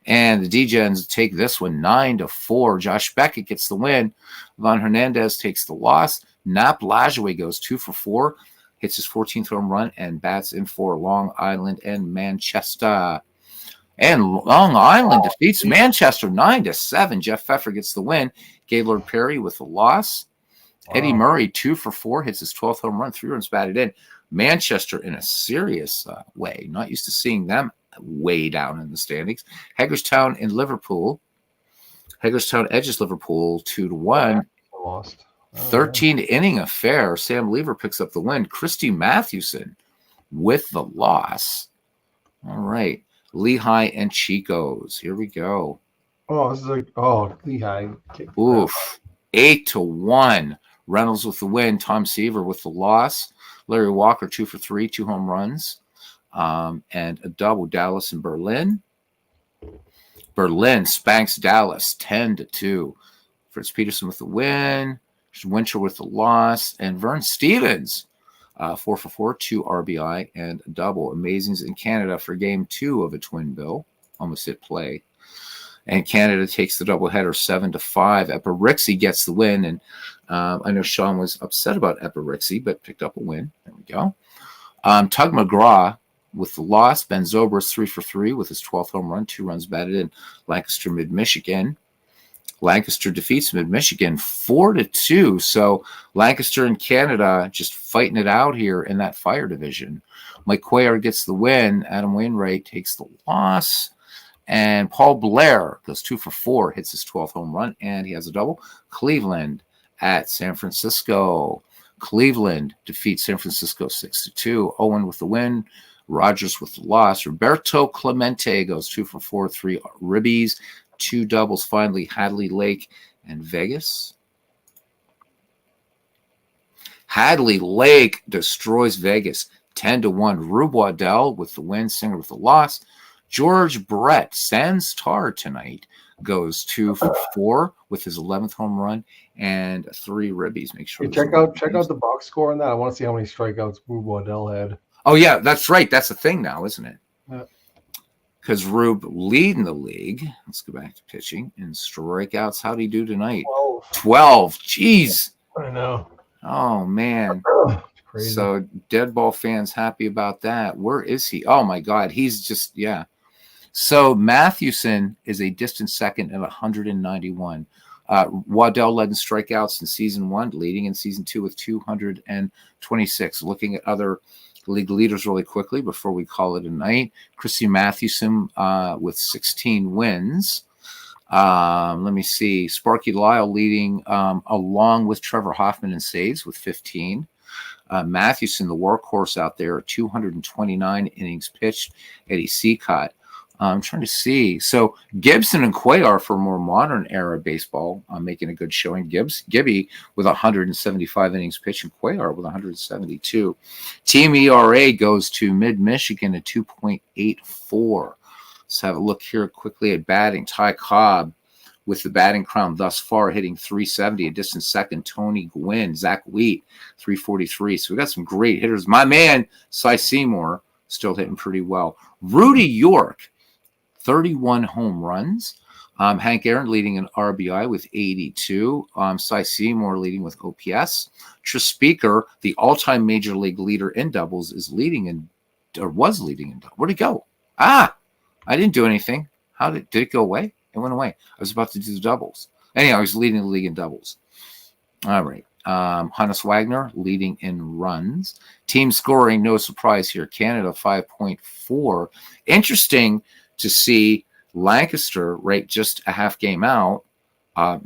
And the D-Gens take this one 9-4. Josh Beckett gets the win. Von Hernandez takes the loss. Nap Lajoie goes 2 for 4. Hits his 14th home run and bats in for Long Island and Manchester. And Long Island defeats Manchester 9-7. Jeff Pfeffer gets the win. Gaylord Perry with the loss. Eddie Murray 2 for 4. Hits his 12th home run. 3 runs batted in. Manchester in a serious way. Not used to seeing them way down in the standings. Hagerstown in Liverpool. Hagerstown edges Liverpool 2-1. Lost. 13 inning affair. Sam Lever picks up the win. Christy Mathewson with the loss. All right. Lehigh and Chico's. Here we go. Oh, this is Lehigh. Oof. 8-1. Reynolds with the win. Tom Seaver with the loss. Larry Walker 2 for 3, 2 home runs. And a double. Dallas and Berlin. Berlin spanks Dallas 10-2. Fritz Peterson with the win. Winter with the loss. And Vern Stevens 4 for 4, 2 RBI and a double. Amazings in Canada for game 2 of a twin bill. Almost hit play. And Canada takes the doubleheader 7-5. Epirixie gets the win. And I know Sean was upset about Epirixie, but picked up a win. There we go. Tug McGraw with the loss. Ben Zobrist 3 for 3 with his 12th home run, 2 runs batted in. Lancaster Mid-Michigan. Lancaster defeats Mid-Michigan 4-2. So Lancaster and Canada just fighting it out here in that fire division. Mike Cuellar gets the win. Adam Wainwright takes the loss. And Paul Blair goes 2 for 4, hits his 12th home run, and he has a double. Cleveland at San Francisco. Cleveland defeats San Francisco 6-2. Owen with the win. Rogers with the loss. Roberto Clemente goes 2 for 4, 3 ribbies. 2 doubles finally, Hadley Lake and Vegas. Hadley Lake destroys Vegas 10-1. Rube Waddell with the win, Singer with the loss. George Brett, Sans Tar tonight, goes 2 for 4 with his 11th home run and 3 ribbies. Make sure. Hey, check out the box score on that. I want to see how many strikeouts Rube Waddell had. Oh yeah, that's right. That's a thing now, isn't it? Yeah. Because Rube leading the league. Let's go back to pitching and strikeouts. How'd he do tonight? 12. Jeez. I know. Oh man. Crazy. So dead ball fans happy about that. Where is he? Oh my God. He's just, yeah. So Mathewson is a distant second at 191. Waddell led in strikeouts in season 1, leading in season 2 with 226. Looking at other league leaders really quickly before we call it a night. Christy Mathewson with 16 wins. Let me see. Sparky Lyle leading along with Trevor Hoffman in saves with 15. Mathewson, the workhorse out there, 229 innings pitched. Eddie Seacott. I'm trying to see. So Gibson and Cuellar for more modern era baseball, making a good showing. Gibby with 175 innings pitched and Cuellar with 172. Team ERA goes to Mid-Michigan at 2.84. Let's have a look here quickly at batting. Ty Cobb with the batting crown thus far, hitting 370. A distant second, Tony Gwynn. Zach Wheat, 343. So we got some great hitters. My man, Cy Seymour, still hitting pretty well. Rudy York, 31 home runs. Hank Aaron leading in RBI with 82. Cy Seymour leading with OPS. Tris Speaker, the all-time major league leader in doubles, is leading in, or was leading in doubles. Where'd it go? I didn't do anything. Did it go away? It went away. I was about to do the doubles. Anyhow, he's leading the league in doubles. All right. Hannes Wagner leading in runs. Team scoring, no surprise here. Canada 5.4. Interesting to see Lancaster, right, just a half game out,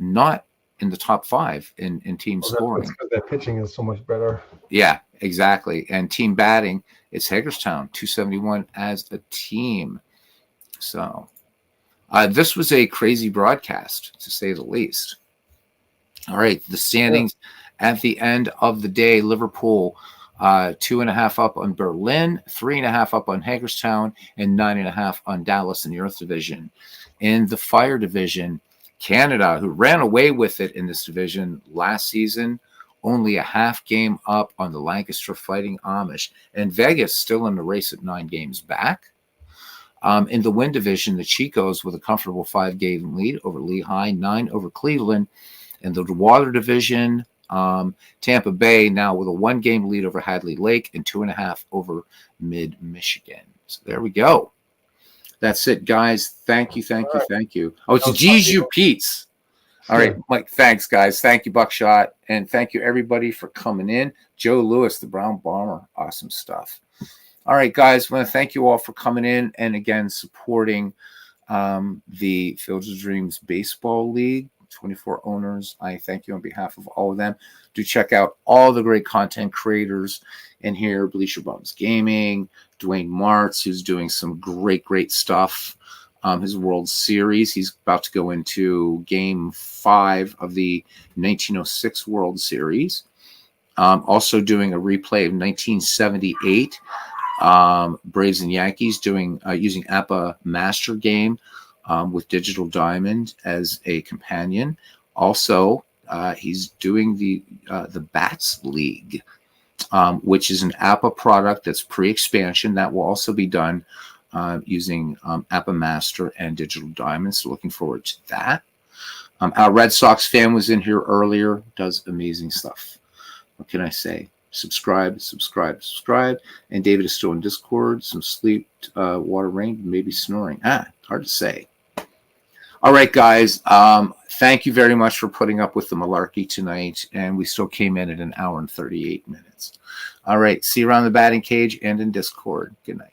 not in the top 5 in team scoring. That's because their pitching is so much better. Yeah, exactly. And team batting, it's Hagerstown, 271 as a team. So this was a crazy broadcast, to say the least. All right, the standings at the end of the day. Liverpool 2.5 up on Berlin, 3.5 up on Hagerstown, and 9.5 on Dallas in the Earth Division. In the Fire Division, Canada, who ran away with it in this division last season, only a half game up on the Lancaster Fighting Amish. And Vegas still in the race at 9 games back. In the Wind Division, the Chicos with a comfortable 5-game lead over Lehigh, 9 over Cleveland. In the Water Division, Tampa Bay now with a 1-game lead over Hadley Lake and 2.5 over Mid-Michigan. So there we go. That's it, guys. Thank you. Oh, it's Jeju Pete's. All right, Mike, thanks, guys. Thank you, Buckshot. And thank you, everybody, for coming in. Joe Lewis, the Brown Bomber. Awesome stuff. All right, guys, I want to thank you all for coming in and, again, supporting the Fields of Dreams Baseball League. 24 owners. I thank you on behalf of all of them. Do check out all the great content creators in here. Bleacher Bums Gaming, Dwayne Martz, who's doing some great stuff. His World Series. He's about to go into Game 5 of the 1906 World Series. Also doing a replay of 1978 Braves and Yankees, doing using APA Master Game. With Digital Diamond as a companion. Also, he's doing the Bats League, which is an APA product that's pre-expansion that will also be done using APA Master and Digital Diamond. So looking forward to that. Our Red Sox fan was in here earlier, does amazing stuff. What can I say? Subscribe. And David is still in Discord. Some sleep, water, rain, maybe snoring. Hard to say. All right, guys. Thank you very much for putting up with the malarkey tonight. And we still came in at 1 hour and 38 minutes. All right. See you around the batting cage and in Discord. Good night.